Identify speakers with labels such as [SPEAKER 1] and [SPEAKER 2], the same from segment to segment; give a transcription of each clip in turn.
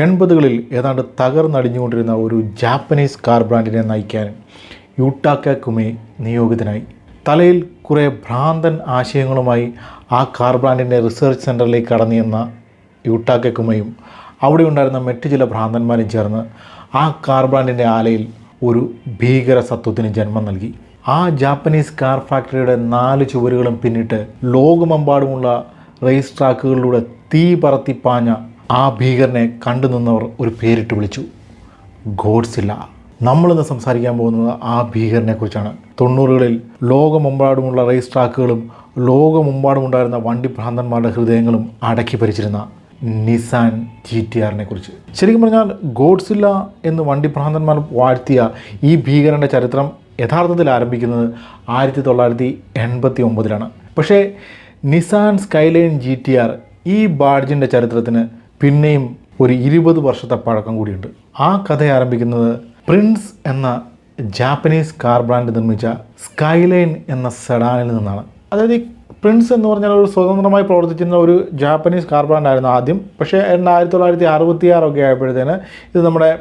[SPEAKER 1] 80കളിൽ ഏതാണ്ട് തകർന്നടിഞ്ഞുകൊണ്ടിരുന്ന ഒരു Japanese car ബ്രാൻഡിനെ നയിക്കാൻ യുട്ടാക്ക കുമെ നിയോഗിതനായി. തലയിൽ കുറേ ഭ്രാന്തൻ ആശയങ്ങളുമായി ആ കാർ ബ്രാൻഡിൻ്റെ റിസർച്ച് സെൻറ്ററിലേക്ക് കടന്നുചെന്ന യുട്ടാക്ക കുമയും അവിടെ ഉണ്ടായിരുന്ന മറ്റ് ചില ഭ്രാന്തന്മാരും ചേർന്ന് ആ കാർ ബ്രാൻഡിൻ്റെ ആലയിൽ ഒരു ഭീകര സത്വത്തിന് ജന്മം നൽകി. ആ ജാപ്പനീസ് കാർ ഫാക്ടറിയുടെ 4 ചുവരുകളും പിന്നിട്ട് ലോകമെമ്പാടുമുള്ള റേസ് ട്രാക്കുകളിലൂടെ തീ പറത്തിപ്പാഞ്ഞ ആ ഭീകരനെ കണ്ടു നിന്നവർ ഒരു പേരിട്ട് വിളിച്ചു: ഗോഡ്സില്ല. നമ്മളിന്ന് സംസാരിക്കാൻ പോകുന്നത് ആ ഭീകരനെ കുറിച്ചാണ്. 90കളിൽ ലോകമെമ്പാടുമുള്ള റേസ് ട്രാക്കുകളും ലോകമെമ്പാടുമുണ്ടായിരുന്ന വണ്ടി ഭ്രാന്തന്മാരുടെ ഹൃദയങ്ങളും അടക്കി ഭരിച്ചിരുന്ന നിസാൻ GTRനെ കുറിച്ച്. ശരിക്കും പറഞ്ഞാൽ ഗോഡ്സില്ല എന്ന് വണ്ടി ഭ്രാന്തന്മാർ വാഴ്ത്തിയ ഈ ഭീകരൻ്റെ ചരിത്രം യഥാർത്ഥത്തിൽ ആരംഭിക്കുന്നത് 1989-ലാണ്. പക്ഷേ നിസാൻ സ്കൈലൈൻ GTR ഈ ബാഡ്ജിൻ്റെ ചരിത്രത്തിന് പിന്നെയും ഒരു 20 വർഷത്തെ പഴക്കം കൂടിയുണ്ട്. ആ കഥ ആരംഭിക്കുന്നത് പ്രിൻസ് എന്ന ജാപ്പനീസ് കാർ ബ്രാൻഡ് നിർമ്മിച്ച സ്കൈലൈൻ എന്ന സെഡാനിൽ നിന്നാണ്. അതായത് ഈ പ്രിൻസ് എന്ന് പറഞ്ഞാൽ ഒരു സ്വതന്ത്രമായി പ്രവർത്തിച്ചിരുന്ന ഒരു ജാപ്പനീസ് കാർ ബ്രാൻഡായിരുന്നു ആദ്യം. പക്ഷേ 1966 ആയപ്പോഴത്തേന് ഇത് നമ്മുടെ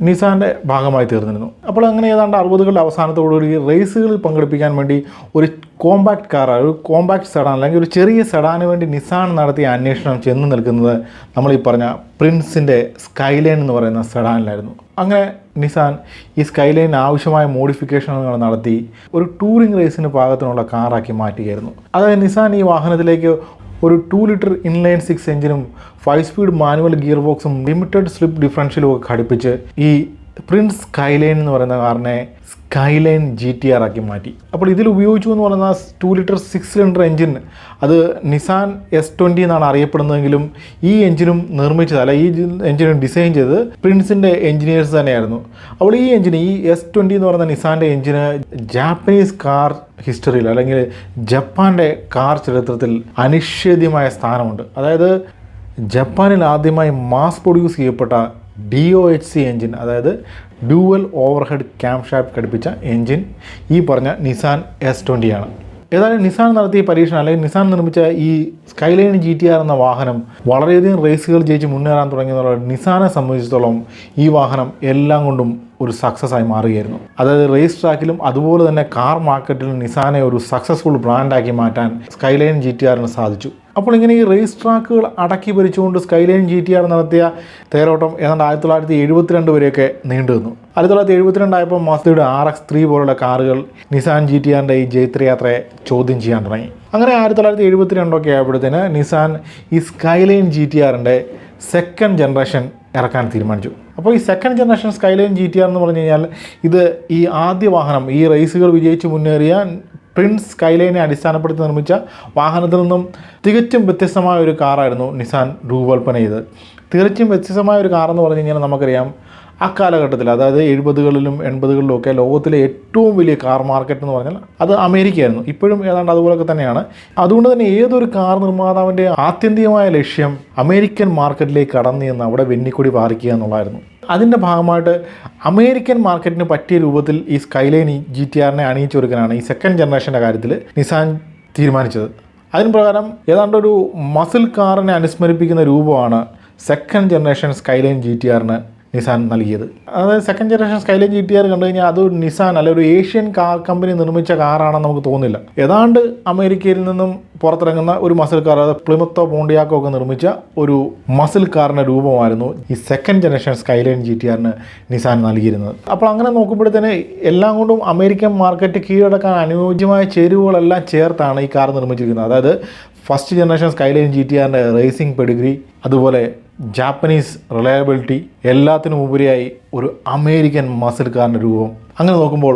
[SPEAKER 1] നിസാൻ്റെ ഭാഗമായി തീർന്നിരുന്നു. അപ്പോൾ അങ്ങനെ ഏതാണ്ട് 60കളുടെ അവസാനത്തോടുകൂടി റേസുകളിൽ പങ്കെടുപ്പിക്കാൻ വേണ്ടി ഒരു കോമ്പാക്ട് കാർ, ഒരു കോമ്പാക്ട് സെഡാൻ അല്ലെങ്കിൽ ഒരു ചെറിയ സെഡാന് വേണ്ടി നിസാൻ നടത്തിയ അന്വേഷണം ചെന്ന് നിൽക്കുന്നത് നമ്മൾ ഈ പറഞ്ഞ പ്രിൻസിൻ്റെ സ്കൈലൈൻ എന്ന് പറയുന്ന സെഡാനിലായിരുന്നു. അങ്ങനെ നിസാൻ ഈ സ്കൈലൈൻ ആവശ്യമായ മോഡിഫിക്കേഷനുകൾ നടത്തി ഒരു ടൂറിംഗ് റേസിന് പാകത്തിനുള്ള കാറാക്കി മാറ്റുകയായിരുന്നു. അതായത് നിസാൻ ഈ വാഹനത്തിലേക്ക് ഒരു 2 ലിറ്റർ ഇൻലൈൻ 6 എഞ്ചിനും 5 സ്പീഡ് മാനുവൽ ഗിയർ ബോക്സും ലിമിറ്റഡ് സ്ലിപ്പ് ഡിഫറൻഷ്യലും ഒക്കെ ഘടിപ്പിച്ച് ഈ പ്രിൻസ് സ്കൈലൈൻ എന്ന് പറയുന്ന കാറിനെ സ്കൈലൈൻ GTR ആക്കി മാറ്റി. അപ്പോൾ ഇതിൽ ഉപയോഗിച്ചു എന്ന് പറയുന്ന 2 ലിറ്റർ 6 സിലിണ്ടർ എഞ്ചിൻ അത് നിസാൻ S20 എന്നാണ് അറിയപ്പെടുന്നതെങ്കിലും ഈ എഞ്ചിനും നിർമ്മിച്ചത്, അല്ല ഈ എഞ്ചിനും ഡിസൈൻ ചെയ്തത് പ്രിൻസിൻ്റെ എഞ്ചിനീയേഴ്സ് തന്നെയായിരുന്നു. അപ്പോൾ ഈ എഞ്ചിന്, ഈ S20 എന്ന് പറയുന്ന നിസാൻ്റെ എഞ്ചിന് ജാപ്പനീസ് കാർ ഹിസ്റ്ററിയിൽ അല്ലെങ്കിൽ ജപ്പാൻ്റെ കാർ ചരിത്രത്തിൽ അനിഷേധ്യമായ സ്ഥാനമുണ്ട്. അതായത് ജപ്പാനിൽ ആദ്യമായി മാസ് പ്രൊഡ്യൂസ് ചെയ്യപ്പെട്ട DOHC എഞ്ചിൻ, അതായത് ഡ്യുവൽ ഓവർഹെഡ് ക്യാം ഷാഫ്റ്റ് ഘടിപ്പിച്ച എഞ്ചിൻ ഈ പറഞ്ഞ നിസാൻ S20 ആണ്. ഏതായാലും നിസാൻ നടത്തിയ പരീക്ഷണം അല്ലെങ്കിൽ നിസാൻ നിർമ്മിച്ച ഈ സ്കൈലൈൻ GTR എന്ന വാഹനം വളരെയധികം റേസുകൾ ജയിച്ച് മുന്നേറാൻ തുടങ്ങിയതോടെ നിസാനെ സംബന്ധിച്ചിടത്തോളം ഈ വാഹനം എല്ലാം കൊണ്ടും ഒരു സക്സസ് ആയി മാറുകയായിരുന്നു. അതായത് റേസ് ട്രാക്കിലും അതുപോലെ തന്നെ കാർ മാർക്കറ്റിലും നിസാനെ ഒരു സക്സസ്ഫുൾ ബ്രാൻഡാക്കി മാറ്റാൻ സ്കൈലൈൻ GTRന് സാധിച്ചു. അപ്പോൾ ഇങ്ങനെ ഈ റേസ് ട്രാക്കുകൾ അടക്കി ഭരിച്ചുകൊണ്ട് സ്കൈലൈൻ GTR നടത്തിയ തേരോട്ടം ഏതാണ്ട് 1972 വരെയൊക്കെ നീണ്ടു നിന്നു. 1972 ആയപ്പോൾ മാസ്തയുടെ RX-3 പോലുള്ള കാറുകൾ നിസാൻ GTRൻ്റെ ഈ ജൈത്രയാത്രയെ ചോദ്യം ചെയ്യാൻ തുടങ്ങി. അങ്ങനെ 1972 ആയപ്പോഴത്തേന് നിസാൻ ഈ സ്കൈലൈൻ GTRൻ്റെ സെക്കൻഡ് ജനറേഷൻ ഇറക്കാൻ തീരുമാനിച്ചു. അപ്പോൾ ഈ സെക്കൻഡ് ജനറേഷൻ സ്കൈലൈൻ GTR എന്ന് പറഞ്ഞു കഴിഞ്ഞാൽ ഇത് ഈ ആദ്യ വാഹനം, ഈ റേസുകൾ വിജയിച്ച് മുന്നേറിയ പ്രിൻസ് സ്കൈലൈനെ അടിസ്ഥാനപ്പെടുത്തി നിർമ്മിച്ച വാഹനത്തിൽ നിന്നും തികച്ചും വ്യത്യസ്തമായ ഒരു കാറായിരുന്നു നിസാൻ രൂപകൽപ്പന ചെയ്തത്. തികച്ചും വ്യത്യസ്തമായ ഒരു കാറെന്ന് പറഞ്ഞു കഴിഞ്ഞാൽ നമുക്കറിയാം അക്കാലഘട്ടത്തിൽ, അതായത് 70കളിലും 80കളിലും ഒക്കെ ലോകത്തിലെ ഏറ്റവും വലിയ കാർ മാർക്കറ്റ് എന്ന് പറഞ്ഞാൽ അത് അമേരിക്കയായിരുന്നു. ഇപ്പോഴും ഏതാണ്ട് അതുപോലൊക്കെ തന്നെയാണ്. അതുകൊണ്ട് തന്നെ ഏതൊരു കാർ നിർമ്മാതാവിൻ്റെ ആത്യന്തികമായ ലക്ഷ്യം അമേരിക്കൻ മാർക്കറ്റിലേക്ക് കടന്നു ചെന്ന് അവിടെ വെന്നിക്കൊടി പാറിക്കുക എന്നുള്ളതായിരുന്നു. അതിൻ്റെ ഭാഗമായിട്ട് അമേരിക്കൻ മാർക്കറ്റിന് പറ്റിയ രൂപത്തിൽ ഈ സ്കൈലൈൻ GTRനെ അണിയിച്ചൊരുക്കാനാണ് ഈ സെക്കൻഡ് ജനറേഷൻ്റെ കാര്യത്തിൽ നിസാൻ തീരുമാനിച്ചത്. അതിന് പ്രകാരം ഏതാണ്ടൊരു മസിൽ കാറിനെ അനുസ്മരിപ്പിക്കുന്ന രൂപമാണ് സെക്കൻഡ് ജനറേഷൻ സ്കൈലൈൻ GTRന് നിസാൻ നൽകിയത്. അതായത് സെക്കൻഡ് ജനറേഷൻ സ്കൈലൈൻ GTR കണ്ടു കഴിഞ്ഞാൽ അത് നിസാൻ അല്ല ഒരു ഏഷ്യൻ കാർ കമ്പനി നിർമ്മിച്ച കാറാണെന്ന് നമുക്ക് തോന്നില്ല. ഏതാണ്ട് അമേരിക്കയിൽ നിന്നും പുറത്തിറങ്ങുന്ന ഒരു മസിൽ കാർ, അതായത് പ്ലിമത്തോ പോണ്ടിയാക്കോ ഒക്കെ നിർമ്മിച്ച ഒരു മസിൽ കാറിൻ്റെ രൂപമായിരുന്നു ഈ സെക്കൻഡ് ജനറേഷൻ സ്കൈലൈൻ GTRന് നിസാൻ നൽകിയിരുന്നത്. അപ്പോൾ അങ്ങനെ നോക്കുമ്പോഴത്തേന് എല്ലാം കൊണ്ടും അമേരിക്കൻ മാർക്കറ്റ് കീഴടക്കാൻ അനുയോജ്യമായ ചേരുവകളെല്ലാം ചേർത്താണ് ഈ കാർ നിർമ്മിച്ചിരിക്കുന്നത്. അതായത് ഫസ്റ്റ് ജനറേഷൻ സ്കൈലൈൻ GTRൻ്റെ റേസിംഗ് പെഡിഗ്രി, അതുപോലെ ജാപ്പനീസ് റിലയബിലിറ്റി, എല്ലാത്തിനും ഉപരിയായി ഒരു അമേരിക്കൻ മസിൽ കാറിൻ്റെ രൂപം. അങ്ങനെ നോക്കുമ്പോൾ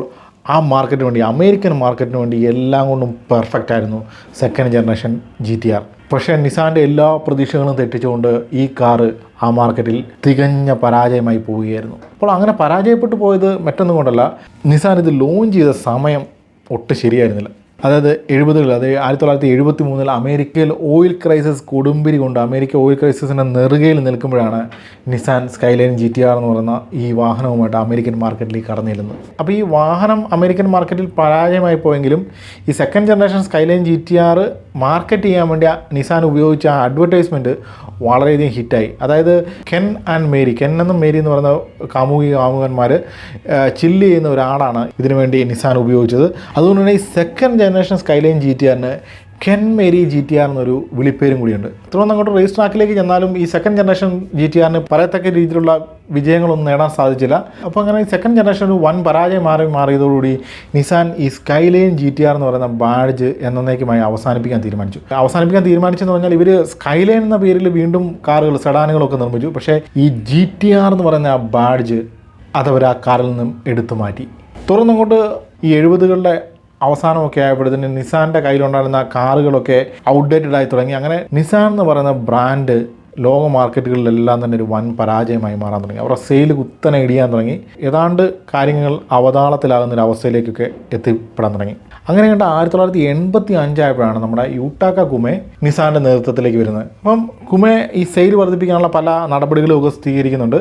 [SPEAKER 1] ആ മാർക്കറ്റിന് വേണ്ടി, അമേരിക്കൻ മാർക്കറ്റിന് വേണ്ടി എല്ലാം കൊണ്ടും പെർഫെക്റ്റ് ആയിരുന്നു സെക്കൻഡ് ജനറേഷൻ GTR. പക്ഷേ നിസാൻ്റെ എല്ലാ പ്രതീക്ഷകളും തെറ്റിച്ചുകൊണ്ട് ഈ കാറ് ആ മാർക്കറ്റിൽ തികഞ്ഞ പരാജയമായി പോവുകയായിരുന്നു. അപ്പോൾ അങ്ങനെ പരാജയപ്പെട്ടു പോയത് മറ്റൊന്നും കൊണ്ടല്ല, നിസാൻ ഇത് ലോഞ്ച് ചെയ്ത സമയം ഒട്ടും ശരിയായിരുന്നില്ല. അതായത് 70കളിൽ, അതായത് 1973 അമേരിക്കയിൽ ഓയിൽ ക്രൈസിസ് കൊടുമ്പിരി കൊണ്ട് അമേരിക്ക ഓയിൽ ക്രൈസിസിൻ്റെ നെറുകയിൽ നിൽക്കുമ്പോഴാണ് നിസാൻ സ്കൈലൈൻ GTR എന്ന് പറയുന്ന ഈ വാഹനവുമായിട്ട് അമേരിക്കൻ മാർക്കറ്റിലേക്ക് കടന്നു ചെല്ലുന്നത്. അപ്പോൾ ഈ വാഹനം അമേരിക്കൻ മാർക്കറ്റിൽ പരാജയമായി പോയെങ്കിലും ഈ second generation skyline GTR market ചെയ്യാൻ വേണ്ടി നിസാൻ ഉപയോഗിച്ച ആ അഡ്വർടൈസ്മെൻറ്റ് വളരെയധികം ഹിറ്റായി. അതായത് കെൻ ആൻഡ് മേരി, കെൻ എന്നും മേരി എന്ന് പറയുന്ന കാമുകന്മാർ ചില്ല് ചെയ്യുന്ന ഒരാളാണ് ഇതിനു വേണ്ടി നിസാൻ ഉപയോഗിച്ചത്. അതുകൊണ്ട് തന്നെ ഈ സെക്കൻഡ് ജനറേഷൻ സ്കൈലൈൻ GTRന് കെൻ മേരി GTR എന്നൊരു വിളിപ്പേരും കൂടിയുണ്ട്. തുടർന്ന് അങ്ങോട്ട് റേസ് ട്രാക്കിലേക്ക് ചെന്നാലും ഈ സെക്കൻഡ് ജനറേഷൻ GTRന് പറയത്തക്ക രീതിയിലുള്ള വിജയങ്ങളൊന്നും നേടാൻ സാധിച്ചില്ല. അപ്പോൾ അങ്ങനെ ഈ സെക്കൻഡ് ജനറേഷൻ ഒരു വൻ പരാജയം മാറിയതോടുകൂടി നിസാൻ ഈ സ്കൈലൈൻ GTR എന്ന് പറയുന്ന ബാഡ്ജ് എന്നേക്കുമായി അവസാനിപ്പിക്കാൻ തീരുമാനിച്ചെന്ന് പറഞ്ഞാൽ ഇവർ സ്കൈലൈൻ എന്ന പേരിൽ വീണ്ടും കാറുകൾ, സെഡാനുകളൊക്കെ നിർമ്മിച്ചു. പക്ഷേ ഈ GTR എന്ന് പറയുന്ന ആ ബാഡ്ജ് അതവർ ആ കാറിൽ നിന്നും എടുത്തു മാറ്റി. തുടർന്നങ്ങോട്ട് ഈ 70കളുടെ അവസാനമൊക്കെ ആയപ്പോഴത്തേന് നിസാൻ്റെ കയ്യിലുണ്ടായിരുന്ന കാറുകളൊക്കെ ഔട്ട്ഡേറ്റഡ് ആയി തുടങ്ങി. അങ്ങനെ നിസാൻ എന്ന് പറയുന്ന ബ്രാൻഡ് ലോക മാർക്കറ്റുകളിലെല്ലാം തന്നെ ഒരു വൻ പരാജയമായി മാറാൻ തുടങ്ങി. അവരുടെ സെയിൽ കുത്തനെ ഇടിയാൻ തുടങ്ങി. ഏതാണ്ട് കാര്യങ്ങൾ അവതാളത്തിലാകുന്നൊരു അവസ്ഥയിലേക്കൊക്കെ എത്തിപ്പെടാൻ തുടങ്ങി. അങ്ങനെ കണ്ട 1985 ആയപ്പോഴാണ് നമ്മുടെ യൂട്ടാക്ക കുമെ നിസാൻ്റെ നേതൃത്വത്തിലേക്ക് വരുന്നത്. അപ്പം കുമെ ഈ സെയിൽ വർദ്ധിപ്പിക്കാനുള്ള പല നടപടികളും ഒക്കെ സ്വീകരിക്കുന്നുണ്ട്,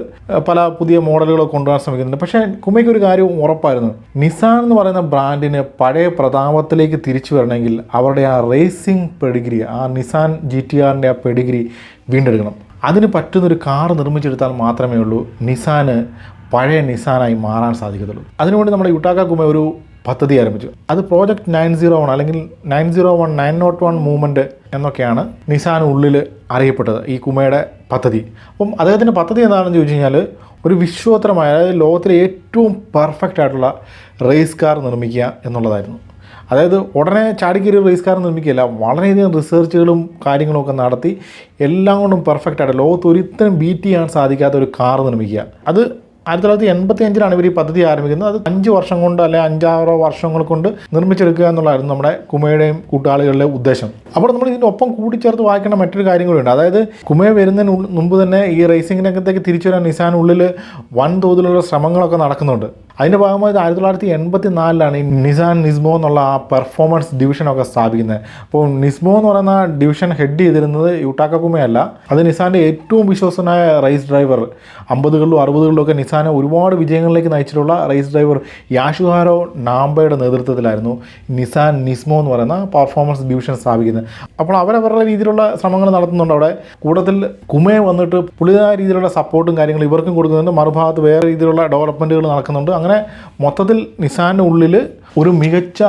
[SPEAKER 1] പല പുതിയ മോഡലുകളൊക്കെ കൊണ്ടുവരാൻ ശ്രമിക്കുന്നുണ്ട്. പക്ഷേ കുമയ്ക്ക് ഒരു കാര്യവും ഉറപ്പായിരുന്നു, നിസാൻ എന്ന് പറയുന്ന ബ്രാൻഡിന് പഴയ പ്രതാപത്തിലേക്ക് തിരിച്ചു വരണമെങ്കിൽ അവരുടെ ആ റേസിംഗ് പെഡിഗ്രി, ആ നിസാൻ GTRൻ്റെ ആ പെഡിഗ്രി വീണ്ടെടുക്കണം. അതിന് പറ്റുന്നൊരു കാർ നിർമ്മിച്ചെടുത്താൽ മാത്രമേ ഉള്ളൂ നിസാന് പഴയ നിസാനായി മാറാൻ സാധിക്കത്തുള്ളൂ. അതിനുവേണ്ടി നമ്മുടെ യൂട്ടാക്ക കുമെ ഒരു പദ്ധതി ആരംഭിച്ചു. അത് പ്രോജക്റ്റ് 901 അല്ലെങ്കിൽ 901 മൂവ്മെൻറ്റ് എന്നൊക്കെയാണ് നിസാനുള്ളിൽ അറിയപ്പെട്ടത് ഈ കുമയുടെ പദ്ധതി. അപ്പം അദ്ദേഹത്തിൻ്റെ പദ്ധതി എന്താണെന്ന് ചോദിച്ചു കഴിഞ്ഞാൽ ഒരു വിശ്വോത്തരമായ, അതായത് ലോകത്തിലെ ഏറ്റവും പെർഫെക്റ്റ് ആയിട്ടുള്ള റേസ് കാർ നിർമ്മിക്കുക എന്നുള്ളതായിരുന്നു. അതായത് ഉടനെ ചാടിക്കറി റേസ് കാർ നിർമ്മിക്കുകയല്ല, വളരെയധികം റിസർച്ചുകളും കാര്യങ്ങളൊക്കെ നടത്തി എല്ലാം കൊണ്ടും പെർഫെക്റ്റ് ആയിട്ട് ലോകത്ത് ഒരിക്കലും ബീറ്റ് ചെയ്യാൻ സാധിക്കാത്ത ഒരു കാർ നിർമ്മിക്കുക. അത് 1985 ഇവർ ഈ പദ്ധതി ആരംഭിക്കുന്നത്. അത് 5 വർഷം കൊണ്ട് അല്ലെങ്കിൽ 5-6 വർഷങ്ങൾ കൊണ്ട് നിർമ്മിച്ചെടുക്കുക എന്നുള്ളതായിരുന്നു നമ്മുടെ കുമയുടെയും കൂട്ടാളികളുടെ ഉദ്ദേശം. അപ്പോൾ നമ്മൾ ഇതിനൊപ്പം കൂട്ടിച്ചേർത്ത് വായിക്കേണ്ട മറ്റൊരു കാര്യം കൂടിയുണ്ട്. അതായത് കുമയ വരുന്നതിന് മുമ്പ് തന്നെ ഈ റേസിംഗ് രംഗത്തേക്ക് തിരിച്ചു വരാൻ നിസാനുള്ളിൽ വൻതോതിലുള്ള ശ്രമങ്ങളൊക്കെ നടക്കുന്നുണ്ട്. അതിൻ്റെ ഭാഗമായി 1984 ഈ നിസാൻ നിസ്മോ എന്നുള്ള ആ പെർഫോമൻസ് ഡിവിഷനൊക്കെ സ്ഥാപിക്കുന്നത്. അപ്പോൾ നിസ്മോ എന്ന് പറയുന്ന ഡിവിഷൻ ഹെഡ് ചെയ്തിരുന്നത് യൂട്ടാക്ക കുമയല്ല, അത് നിസാൻ്റെ ഏറ്റവും വിശ്വസനായ റേസ് ഡ്രൈവർ, 50കളിലും 60കളിലും ഒക്കെ നിസാനെ ഒരുപാട് വിജയങ്ങളിലേക്ക് നയിച്ചിട്ടുള്ള റേസ് ഡ്രൈവർ യാഷുഹാരോ നാംബയുടെ നേതൃത്വത്തിലായിരുന്നു നിസാൻ നിസ്മോ എന്ന് പറയുന്ന പെർഫോമൻസ് ഡിവിഷൻ സ്ഥാപിക്കുന്നത്. അപ്പോൾ അവരവരുടെ രീതിയിലുള്ള ശ്രമങ്ങൾ നടത്തുന്നുണ്ട്. അവിടെ കൂടുതൽ കുമയെ വന്നിട്ട് പുള്ളിതായ രീതിയിലുള്ള സപ്പോർട്ടും കാര്യങ്ങളും ഇവർക്കും കൊടുക്കുന്നുണ്ട്, മറുഭാഗത്ത് വേറെ രീതിയിലുള്ള ഡെവലപ്മെൻറ്റുകൾ നടക്കുന്നുണ്ട്. അങ്ങനെ മൊത്തത്തിൽ നിസാൻ്റെ ഉള്ളിൽ ഒരു മികച്ച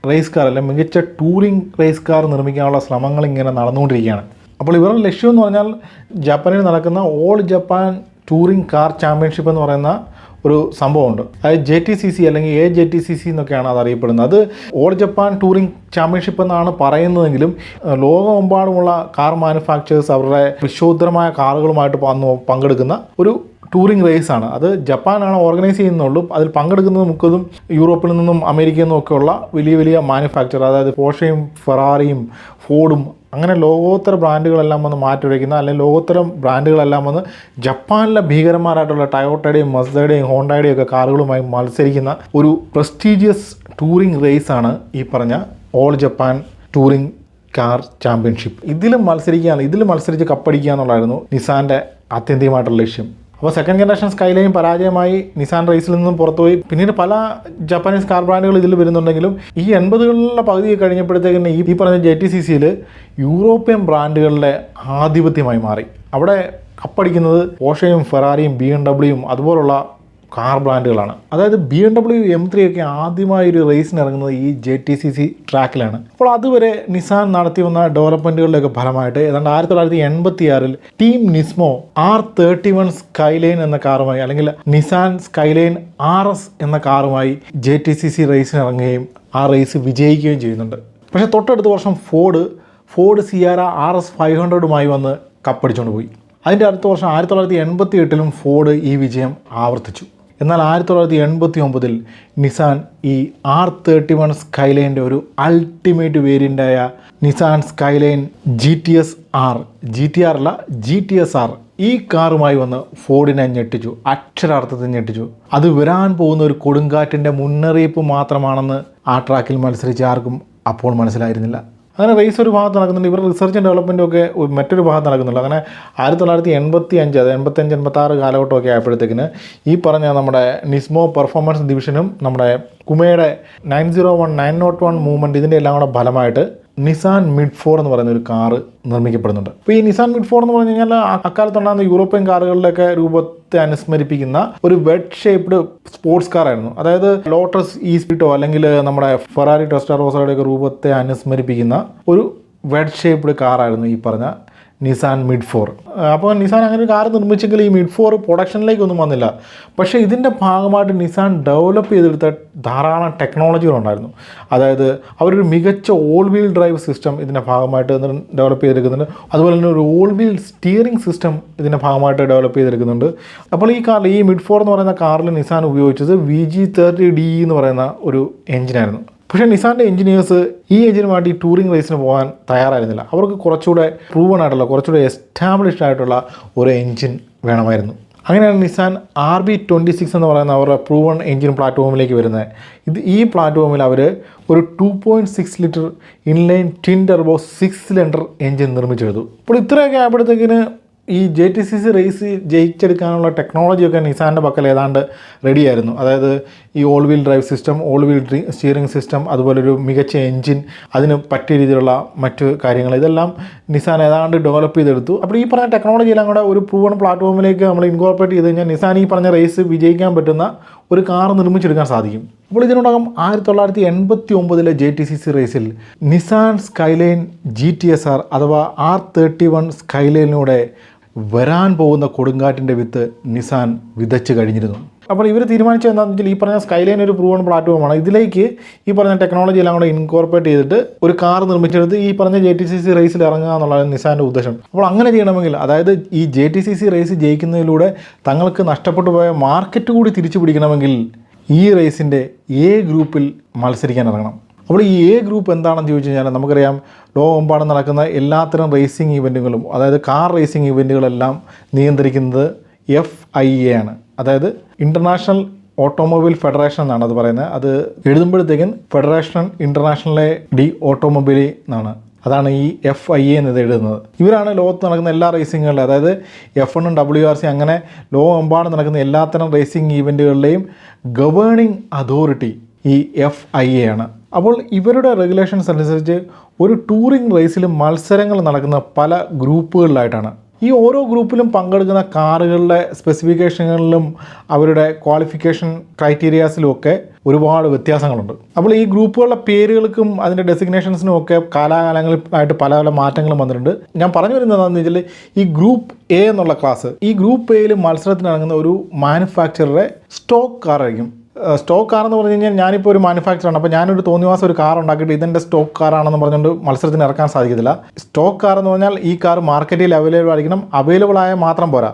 [SPEAKER 1] റേസ് കാർ അല്ലെങ്കിൽ മികച്ച ടൂറിംഗ് റേസ് കാർ നിർമ്മിക്കാനുള്ള ശ്രമങ്ങൾ ഇങ്ങനെ നടന്നുകൊണ്ടിരിക്കുകയാണ്. അപ്പോൾ ഇവരുടെ ലക്ഷ്യം എന്ന് പറഞ്ഞാൽ ജപ്പാനിൽ നടക്കുന്ന all Japan touring car championship എന്ന് പറയുന്ന ഒരു സംഭവമുണ്ട്. അതായത് JTCC അല്ലെങ്കിൽ AJTCC എന്നൊക്കെയാണ് അത് അറിയപ്പെടുന്നത്. അത് ഓൾ ജപ്പാൻ ടൂറിംഗ് ചാമ്പ്യൻഷിപ്പ് എന്നാണ് പറയുന്നതെങ്കിലും ലോകമെമ്പാടുമുള്ള കാർ മാനുഫാക്ചേഴ്സ് അവരുടെ വിശ്വോത്തരമായ കാറുകളുമായിട്ട് പങ്കെടുക്കുന്ന ഒരു ടൂറിംഗ് റേസാണ്. അത് ജപ്പാനാണ് ഓർഗനൈസ് ചെയ്യുന്നുള്ളൂ. അതിൽ പങ്കെടുക്കുന്നത് മിക്കതും യൂറോപ്പിൽ നിന്നും അമേരിക്കയിൽ നിന്നും ഒക്കെയുള്ള വലിയ വലിയ മാനുഫാക്ചർ, അതായത് പോർഷയും ഫെറാറിയും ഫോർഡും അങ്ങനെ ലോകോത്തര ബ്രാൻഡുകളെല്ലാം വന്ന് മാറ്റുരയ്ക്കുന്ന അല്ലെങ്കിൽ ലോകോത്തരം ബ്രാൻഡുകളെല്ലാം വന്ന് ജപ്പാനിലെ ഭീകരന്മാരായിട്ടുള്ള ടയോട്ടയുടെയും മസ്ദയുടെയും ഹോണ്ടയുടെയും ഒക്കെ കാറുകളുമായി മത്സരിക്കുന്ന ഒരു പ്രസ്റ്റീജിയസ് ടൂറിംഗ് റേസാണ് ഈ പറഞ്ഞ all Japan touring car championship. ഇതിലും മത്സരിച്ച് കപ്പടിക്കുക എന്നുള്ളതായിരുന്നു നിസാൻ്റെ ആത്യന്തികമായിട്ടുള്ള ലക്ഷ്യം. അപ്പോൾ സെക്കൻഡ് ജനറേഷൻ സ്കൈലൈൻ പരാജയമായി നിസാൻ റേസിൽ നിന്നും പുറത്തുപോയി. പിന്നീട് പല ജപ്പാനീസ് കാർ ബ്രാൻഡുകൾ ഇതിൽ വരുന്നുണ്ടെങ്കിലും ഈ 80കളുടെ പകുതി കഴിഞ്ഞപ്പോഴത്തേക്കും ഈ പറഞ്ഞ JTCCയിൽ യൂറോപ്യൻ ബ്രാൻഡുകളുടെ ആധിപത്യമായി മാറി. അവിടെ കപ്പടിക്കുന്നത് പോർഷയും ഫെറാറിയും BMW അതുപോലുള്ള കാർ ബ്രാൻഡുകളാണ്. അതായത് BMW M3 ഒക്കെ ആദ്യമായി ഒരു റേസിന് ഇറങ്ങുന്നത് ഈ JTCC ട്രാക്കിലാണ്. അപ്പോൾ അതുവരെ നിസാൻ നടത്തി വന്ന ഡെവലപ്മെൻറ്റുകളുടെയൊക്കെ ഫലമായിട്ട് ഏതാണ്ട് 1986 ടീം നിസ്മോ R31 സ്കൈലൈൻ എന്ന കാറുമായി അല്ലെങ്കിൽ നിസാൻ സ്കൈലൈൻ RS എന്ന കാറുമായി JTCC റേസിന് ഇറങ്ങുകയും ആ റേസ് വിജയിക്കുകയും ചെയ്യുന്നുണ്ട്. പക്ഷേ തൊട്ടടുത്ത വർഷം ഫോർഡ് സിയാര RS 500മായി വന്ന് കപ്പടിച്ചുകൊണ്ട് പോയി. അതിൻ്റെ അടുത്ത വർഷം 1988 ഫോർഡ് ഈ വിജയം ആവർത്തിച്ചു. എന്നാൽ 1989 നിസാൻ ഈ R31 സ്കൈലൈൻ്റെ ഒരു അൾട്ടിമേറ്റ് വേരിയൻ്റായ നിസാൻ സ്കൈലൈൻ GTS R ഈ കാറുമായി വന്ന് ഫോർഡിനെ ഞെട്ടിച്ചു, അക്ഷരാർത്ഥത്തിൽ ഞെട്ടിച്ചു. അത് വരാൻ പോകുന്ന ഒരു കൊടുങ്കാറ്റിൻ്റെ മുന്നറിയിപ്പ് മാത്രമാണെന്ന് ആ ട്രാക്കിൽ മത്സരിച്ച ആർക്കും അപ്പോൾ മനസ്സിലായിരുന്നില്ല. അങ്ങനെ റേസ് ഒരു ഭാഗത്ത് നടക്കുന്നുണ്ട്, ഇവർ റിസർച്ച് ആൻഡ് ഡെവലപ്മെൻറ്റും ഒക്കെ മറ്റൊരു ഭാഗത്ത് നടക്കുന്നുണ്ട്. അങ്ങനെ 1985 അത് 85-86 കാലഘട്ടമൊക്കെ ആയപ്പോഴത്തേക്കിന് ഈ പറഞ്ഞ നമ്മുടെ നിസ്മോ പെർഫോമൻസ് ഡിവിഷനും നമ്മുടെ കുമയുടെ 901 മൂവ്മെൻറ്റ് ഇതിൻ്റെ എല്ലാം കൂടെ ഫലമായിട്ട് നിസാൻ മിഡ് 4 എന്ന് പറയുന്ന ഒരു കാറ് നിർമ്മിക്കപ്പെടുന്നുണ്ട്. അപ്പോൾ ഈ നിസാൻ മിഡ് 4 എന്ന് പറഞ്ഞു കഴിഞ്ഞാൽ അക്കാലത്തുണ്ടാകുന്ന യൂറോപ്യൻ കാറുകളിലൊക്കെ രൂപത്തെ അനുസ്മരിപ്പിക്കുന്ന ഒരു വെഡ് ഷേപ്ഡ് സ്പോർട്സ് കാർ ആയിരുന്നു. അതായത് ലോട്ടസ് ഈസ്പിറ്റോ അല്ലെങ്കിൽ നമ്മുടെ ഫെറാറി ടെസ്റ്ററോസയുടെ ഒക്കെ രൂപത്തെ അനുസ്മരിപ്പിക്കുന്ന ഒരു വെഡ് ഷേപ്ഡ് കാറായിരുന്നു ഈ പറഞ്ഞ നിസാൻ മിഡ് 4. അപ്പോൾ നിസാൻ അങ്ങനെ ഒരു കാർ നിർമ്മിച്ചെങ്കിൽ ഈ മിഡ് 4 പ്രൊഡക്ഷനിലേക്കൊന്നും വന്നില്ല. പക്ഷേ ഇതിൻ്റെ ഭാഗമായിട്ട് നിസാൻ ഡെവലപ്പ് ചെയ്തെടുത്ത ധാരാളം ടെക്നോളജികളുണ്ടായിരുന്നു. അതായത് അവരൊരു മികച്ച ഓൾ വീൽ ഡ്രൈവ് സിസ്റ്റം ഇതിൻ്റെ ഭാഗമായിട്ട് ഡെവലപ്പ് ചെയ്തെടുക്കുന്നുണ്ട്. അതുപോലെ തന്നെ ഒരു ഓൾ വീൽ സ്റ്റിയറിംഗ് സിസ്റ്റം ഇതിൻ്റെ ഭാഗമായിട്ട് ഡെവലപ്പ് ചെയ്തെടുക്കുന്നുണ്ട്. അപ്പോൾ ഈ കാറിൽ ഈ മിഡ് 4 എന്ന് പറയുന്ന കാറിൽ നിസാൻ ഉപയോഗിച്ചത് VG30D എന്ന് പറയുന്ന ഒരു എഞ്ചിനായിരുന്നു. പക്ഷേ നിസാൻ്റെ എഞ്ചിനീയേഴ്സ് ഈ എഞ്ചിനുമായിട്ട് ഈ ടൂറിംഗ് റേസിന് പോകാൻ തയ്യാറായിരുന്നില്ല. അവർക്ക് കുറച്ചുകൂടെ പ്രൂവൺ ആയിട്ടുള്ള കുറച്ചുകൂടെ എസ്റ്റാബ്ലിഷ്ഡ് ആയിട്ടുള്ള ഒരു എഞ്ചിൻ വേണമായിരുന്നു. അങ്ങനെയാണ് നിസാൻ RB26 എന്ന് പറയുന്ന അവരുടെ പ്രൂവൺ എഞ്ചിൻ പ്ലാറ്റ്ഫോമിലേക്ക് വരുന്നത്. ഈ പ്ലാറ്റ്ഫോമിൽ അവർ ഒരു 2.6 litre inline twin turbo 6 cylinder engine നിർമ്മിച്ചെടുത്തു. അപ്പോൾ ഇത്രയൊക്കെ ആയപ്പോഴത്തേക്കിന് ഈ JTCC റേസ് ജയിച്ചെടുക്കാനുള്ള ടെക്നോളജിയൊക്കെ നിസാൻ്റെ പക്കൽ ഏതാണ്ട് റെഡിയായിരുന്നു. അതായത് ഈ all wheel drive system, all wheel steering system, അതുപോലെ ഒരു മികച്ച എഞ്ചിൻ, അതിന് പറ്റിയ രീതിയിലുള്ള മറ്റു കാര്യങ്ങൾ, ഇതെല്ലാം നിസാൻ ഏതാണ്ട് ഡെവലപ്പ് ചെയ്തെടുത്തു. അപ്പോൾ ഈ പറഞ്ഞ ടെക്നോളജി എല്ലാം കൂടെ ഒരു പ്രൂവൺ പ്ലാറ്റ്ഫോമിലേക്ക് നമ്മൾ ഇൻകോർപ്പറേറ്റ് ചെയ്ത് കഴിഞ്ഞാൽ നിസാൻ ഈ പറഞ്ഞ റേസ് വിജയിക്കാൻ പറ്റുന്ന ഒരു കാർ നിർമ്മിച്ചെടുക്കാൻ സാധിക്കും. അപ്പോൾ ഇതിനോടകം 1989 JTCC റേസിൽ നിസാൻ സ്കൈലൈൻ GTSR അഥവാ R31 സ്കൈലൈനിലൂടെ വരാൻ പോകുന്ന കൊടുങ്കാറ്റിൻ്റെ വിത്ത് നിസാൻ വിതച്ച് കഴിഞ്ഞിരുന്നു. അപ്പോൾ ഇവർ തീരുമാനിച്ചത് എന്താണെന്ന് വെച്ചാൽ ഈ പറഞ്ഞ സ്കൈലൈൻ ഒരു പ്രൂവൺ പ്ലാറ്റ്ഫോമാണ്. ഇതിലേക്ക് ഈ പറഞ്ഞ ടെക്നോളജി എല്ലാം കൂടെ ഇൻകോർപ്പറേറ്റ് ചെയ്തിട്ട് ഒരു കാർ നിർമ്മിച്ചെടുത്ത് ഈ പറഞ്ഞ JTCC റേസിൽ ഇറങ്ങുക എന്നുള്ളതാണ് നിസാൻ്റെ ഉദ്ദേശം. അപ്പോൾ അങ്ങനെ ചെയ്യണമെങ്കിൽ, അതായത് ഈ JTCC റേസ് ജയിക്കുന്നതിലൂടെ തങ്ങൾക്ക് നഷ്ടപ്പെട്ടു പോയ മാർക്കറ്റ് കൂടി തിരിച്ചു പിടിക്കണമെങ്കിൽ ഈ റേസിൻ്റെ A ഗ്രൂപ്പിൽ മത്സരിക്കാൻ ഇറങ്ങണം. അപ്പോൾ ഈ A ഗ്രൂപ്പ് എന്താണെന്ന് ചോദിച്ചു കഴിഞ്ഞാൽ നമുക്കറിയാം, ലോകമെമ്പാടും നടക്കുന്ന എല്ലാത്തരം റേസിംഗ് ഇവൻറ്റുകളും, അതായത് കാർ റേസിംഗ് ഇവൻറ്റുകളെല്ലാം നിയന്ത്രിക്കുന്നത് FIA ആണ്. അതായത് ഇൻ്റർനാഷണൽ ഓട്ടോമൊബൈൽ ഫെഡറേഷൻ എന്നാണ് അത് പറയുന്നത്. അത് എഴുതുമ്പോഴത്തേക്കും ഫെഡറേഷൻ ഇൻ്റർനാഷണലെ ഡി ഓട്ടോമൊബൈലി എന്നാണ്. അതാണ് ഈ FIA എന്നത് എഴുതുന്നത്. ഇവരാണ് ലോകത്ത് നടക്കുന്ന എല്ലാ റേസിങ്ങുകളിലും, അതായത് F1 WRC അങ്ങനെ ലോകമെമ്പാടും നടക്കുന്ന എല്ലാത്തരം റേസിംഗ് ഈവൻറ്റുകളിലെയും ഗവേണിംഗ് അതോറിറ്റി ഈ FIA ആണ്. അപ്പോൾ ഇവരുടെ റെഗുലേഷൻസ് അനുസരിച്ച് ഒരു ടൂറിംഗ് റേസിൽ മത്സരങ്ങൾ നടക്കുന്ന പല ഗ്രൂപ്പുകളിലായിട്ടാണ്. ഈ ഓരോ ഗ്രൂപ്പിലും പങ്കെടുക്കുന്ന കാറുകളുടെ സ്പെസിഫിക്കേഷനുകളിലും അവരുടെ ക്വാളിഫിക്കേഷൻ ക്രൈറ്റീരിയാസിലും ഒക്കെ ഒരുപാട് വ്യത്യാസങ്ങളുണ്ട്. അപ്പോൾ ഈ ഗ്രൂപ്പുകളുടെ പേരുകൾക്കും അതിൻ്റെ ഡെസിഗ്നേഷൻസിനും ഒക്കെ കാലാകാലങ്ങളായിട്ട് പല പല മാറ്റങ്ങളും വന്നിട്ടുണ്ട്. ഞാൻ പറഞ്ഞു വരുന്നത് എന്താണെന്ന് വെച്ചാൽ ഈ ഗ്രൂപ്പ് A എന്നുള്ള ക്ലാസ്, ഈ ഗ്രൂപ്പ് Aയിൽ മത്സരത്തിനിറങ്ങുന്ന ഒരു മാനുഫാക്ചറുടെ സ്റ്റോക്ക് കാറായിരിക്കും. സ്റ്റോക്ക് കാർ എന്ന് പറഞ്ഞു കഴിഞ്ഞാൽ ഞാനിപ്പോൾ ഒരു മാനുഫാക്ചറാണ്, അപ്പോൾ ഞാനൊരു തോന്നിവാസം ഒരു കാർ ഉണ്ടാക്കിയിട്ട് ഇതെൻ്റെ സ്റ്റോക്ക് കാറാണെന്ന് പറഞ്ഞുകൊണ്ട് മത്സരത്തിന് ഇറക്കാൻ സാധിക്കത്തില്ല. സ്റ്റോക്ക് കാർ എന്ന് പറഞ്ഞാൽ ഈ കാർ മാർക്കറ്റിൽ അവൈലബിൾ ആയിരിക്കണം. അവൈലബിൾ ആയ മാത്രം പോരാ,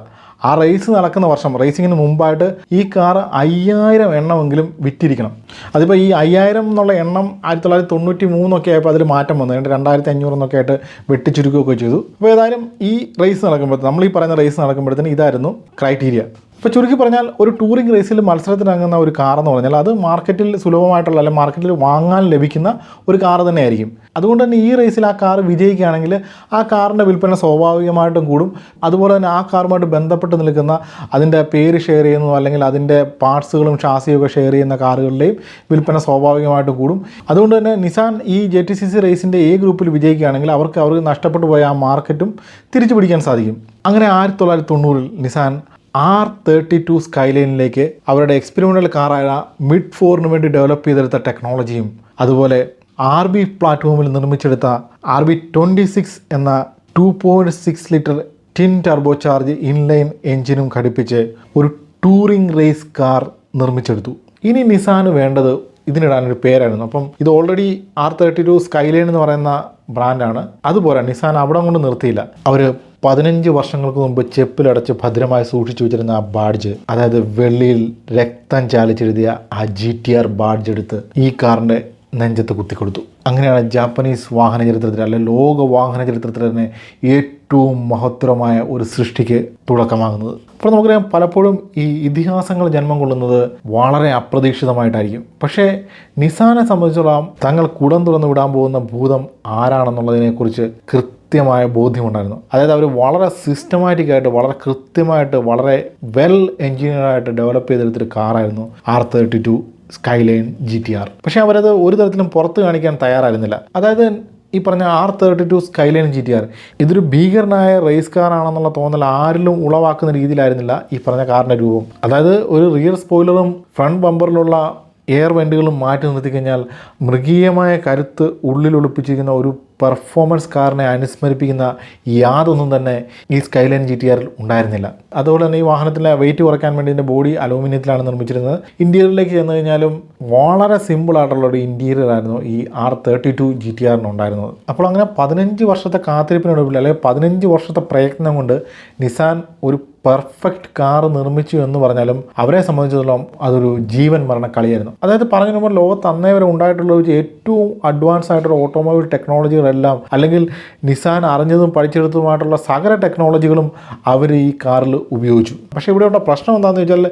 [SPEAKER 1] ആ റേസ് നടക്കുന്ന വർഷം, റേസിങ്ങിന് മുമ്പായിട്ട് ഈ കാർ 5000 എണ്ണമെങ്കിലും വിറ്റിരിക്കണം. അതിപ്പോൾ ഈ 5000 എന്നുള്ള എണ്ണം 1993 ആയപ്പോൾ അതിൽ മാറ്റം വന്നു, 2500 എന്നൊക്കെ ആയിട്ട് വെട്ടിച്ചുരുക്കുകയൊക്കെ ചെയ്തു. അപ്പോൾ ഏതായാലും ഈ റേസ് നടക്കുമ്പോഴത്തേന്, നമ്മൾ ഈ പറയുന്ന റേസ് നടക്കുമ്പോഴത്തേന് ഇതായിരുന്നു ക്രൈറ്റീരിയ. ഇപ്പോൾ ചുരുക്കി പറഞ്ഞാൽ ഒരു ടൂറിംഗ് റേസിൽ മത്സരത്തിനിറങ്ങുന്ന ഒരു കാർ എന്ന് പറഞ്ഞാൽ അത് മാർക്കറ്റിൽ സുലഭമായിട്ടുള്ള, അല്ലെങ്കിൽ മാർക്കറ്റിൽ വാങ്ങാൻ ലഭിക്കുന്ന ഒരു കാർ തന്നെയായിരിക്കും. അതുകൊണ്ട് തന്നെ ഈ റേസിൽ ആ കാർ വിജയിക്കുകയാണെങ്കിൽ ആ കാറിൻ്റെ വിൽപ്പന സ്വാഭാവികമായിട്ടും കൂടും. അതുപോലെ തന്നെ ആ കാറുമായിട്ട് ബന്ധപ്പെട്ട് നിൽക്കുന്ന, അതിൻ്റെ പേര് ഷെയർ ചെയ്യുന്നതോ അല്ലെങ്കിൽ അതിൻ്റെ പാർട്സുകളും ഷാസിയൊക്കെ ഷെയർ ചെയ്യുന്ന കാറുകളുടെയും വിൽപ്പന സ്വാഭാവികമായിട്ടും കൂടും. അതുകൊണ്ട് തന്നെ നിസാൻ ഈ JTCC റേസിൻ്റെ A ഗ്രൂപ്പിൽ വിജയിക്കുകയാണെങ്കിൽ അവർക്ക് നഷ്ടപ്പെട്ടു പോയ ആ മാർക്കറ്റും തിരിച്ചു പിടിക്കാൻ സാധിക്കും. അങ്ങനെ 1990 നിസാൻ R32 സ്കൈലൈനിലേക്ക് അവരുടെ എക്സ്പെരിമെൻ്റൽ കാറായ മിഡ് 4 വേണ്ടി ഡെവലപ്പ് ചെയ്തെടുത്ത ടെക്നോളജിയും, അതുപോലെ RB പ്ലാറ്റ്ഫോമിൽ നിർമ്മിച്ചെടുത്ത RB26 എന്ന 2.6 litre twin turbo charge inline എഞ്ചിനും ഘടിപ്പിച്ച് ഒരു ടൂറിംഗ് റേസ് കാർ നിർമ്മിച്ചെടുത്തു. ഇനി നിസാന് വേണ്ടത് ഇതിനിടാനൊരു പേരായിരുന്നു. അപ്പം ഇത് ഓൾറെഡി R32 സ്കൈലൈൻ എന്ന് പറയുന്ന ബ്രാൻഡാണ്. അതുപോലെ നിസാൻ അവിടെ കൊണ്ട് നിർത്തിയില്ല. അവർ 15 വർഷങ്ങൾക്ക് മുമ്പ് ചെപ്പിലടച്ച് ഭദ്രമായി സൂക്ഷിച്ചു വെച്ചിരുന്ന ആ ബാഡ്ജ്, അതായത് വെള്ളിയിൽ രക്തം ചാലിച്ചെഴുതിയ ആ GTR ബാഡ്ജ് എടുത്ത് ഈ കാറിൻ്റെ നെഞ്ചത്ത് കുത്തിക്കൊടുത്തു. അങ്ങനെയാണ് ജാപ്പനീസ് വാഹന ചരിത്രത്തിൽ, അല്ലെങ്കിൽ ലോക വാഹന ചരിത്രത്തിൽ തന്നെ ഏറ്റവും മഹത്തരമായ ഒരു സൃഷ്ടിക്ക് തുടക്കമാകുന്നത്. അപ്പോൾ നമുക്കറിയാം, പലപ്പോഴും ഈ ഇതിഹാസങ്ങൾ ജന്മം കൊള്ളുന്നത് വളരെ അപ്രതീക്ഷിതമായിട്ടായിരിക്കും. പക്ഷേ നിസാനെ സംബന്ധിച്ചോളം തങ്ങൾ കുടം തുറന്ന് വിടാൻ പോകുന്ന ഭൂതം ആരാണെന്നുള്ളതിനെക്കുറിച്ച് കൃത്യമായ ബോധ്യമുണ്ടായിരുന്നു. അതായത് അവർ വളരെ സിസ്റ്റമാറ്റിക്കായിട്ട്, വളരെ കൃത്യമായിട്ട്, വളരെ വെൽ എഞ്ചിനീയറായിട്ട് ഡെവലപ്പ് ചെയ്തെടുത്തൊരു കാറായിരുന്നു R32 സ്കൈലൈൻ GTR. പക്ഷേ അവരത് ഒരു തരത്തിലും പുറത്ത് കാണിക്കാൻ തയ്യാറായിരുന്നില്ല. അതായത് ഈ പറഞ്ഞ R32 സ്കൈലൈൻ GTR ഇതൊരു ഭീകരനായ റേസ് കാറാണെന്നുള്ള തോന്നൽ ആരിലും ഉളവാക്കുന്ന രീതിയിലായിരുന്നില്ല ഈ പറഞ്ഞ കാറിൻ്റെ രൂപം. അതായത് ഒരു റിയർ സ്പോയിലറും ഫ്രണ്ട് ബമ്പറിലുള്ള എയർ വെൻറ്റുകളും മാറ്റി നിർത്തിക്കഴിഞ്ഞാൽ മൃഗീയമായ കരുത്ത് ഉള്ളിൽ ഒളിപ്പിച്ചിരിക്കുന്ന ഒരു പെർഫോമൻസ് കാറിനെ അനുസ്മരിപ്പിക്കുന്ന യാതൊന്നും തന്നെ ഈ സ്കൈലൈൻ GTR ഉണ്ടായിരുന്നില്ല. അതുപോലെ തന്നെ ഈ വാഹനത്തിലെ വെയിറ്റ് കുറയ്ക്കാൻ വേണ്ടി ഇതിൻ്റെ ബോഡി അലൂമിനിയത്തിലാണ് നിർമ്മിച്ചിരുന്നത്. ഇൻറ്റീരിയറിലേക്ക് ചെന്ന് കഴിഞ്ഞാലും വളരെ സിമ്പിളായിട്ടുള്ള ഒരു ഇൻറ്റീരിയർ ആയിരുന്നു ഈ R32 GTR ഉണ്ടായിരുന്നത്. അപ്പോൾ അങ്ങനെ 15 വർഷത്തെ കാത്തിരിപ്പിനൊടുവിൽ അല്ലെങ്കിൽ 15 വർഷത്തെ പ്രയത്നം കൊണ്ട് നിസാൻ ഒരു പെർഫെക്റ്റ് കാർ നിർമ്മിച്ചു എന്ന് പറഞ്ഞാലും അവരെ സംബന്ധിച്ചിടത്തോളം അതൊരു ജീവൻ മരണ കളിയായിരുന്നു. അതായത് പറഞ്ഞു നമ്മൾ ലോകത്ത് അന്നേ വരെ ഉണ്ടായിട്ടുള്ള ഒരു ഏറ്റവും അഡ്വാൻസ് ആയിട്ടുള്ള ഓട്ടോമൊബൈൽ ടെക്നോളജികളെല്ലാം അല്ലെങ്കിൽ നിസാൻ അറിഞ്ഞതും പഠിച്ചെടുത്തതുമായിട്ടുള്ള സകല ടെക്നോളജികളും അവർ ഈ കാറിൽ ഉപയോഗിച്ചു. പക്ഷേ ഇവിടെയുള്ള പ്രശ്നം എന്താണെന്ന് വെച്ചാൽ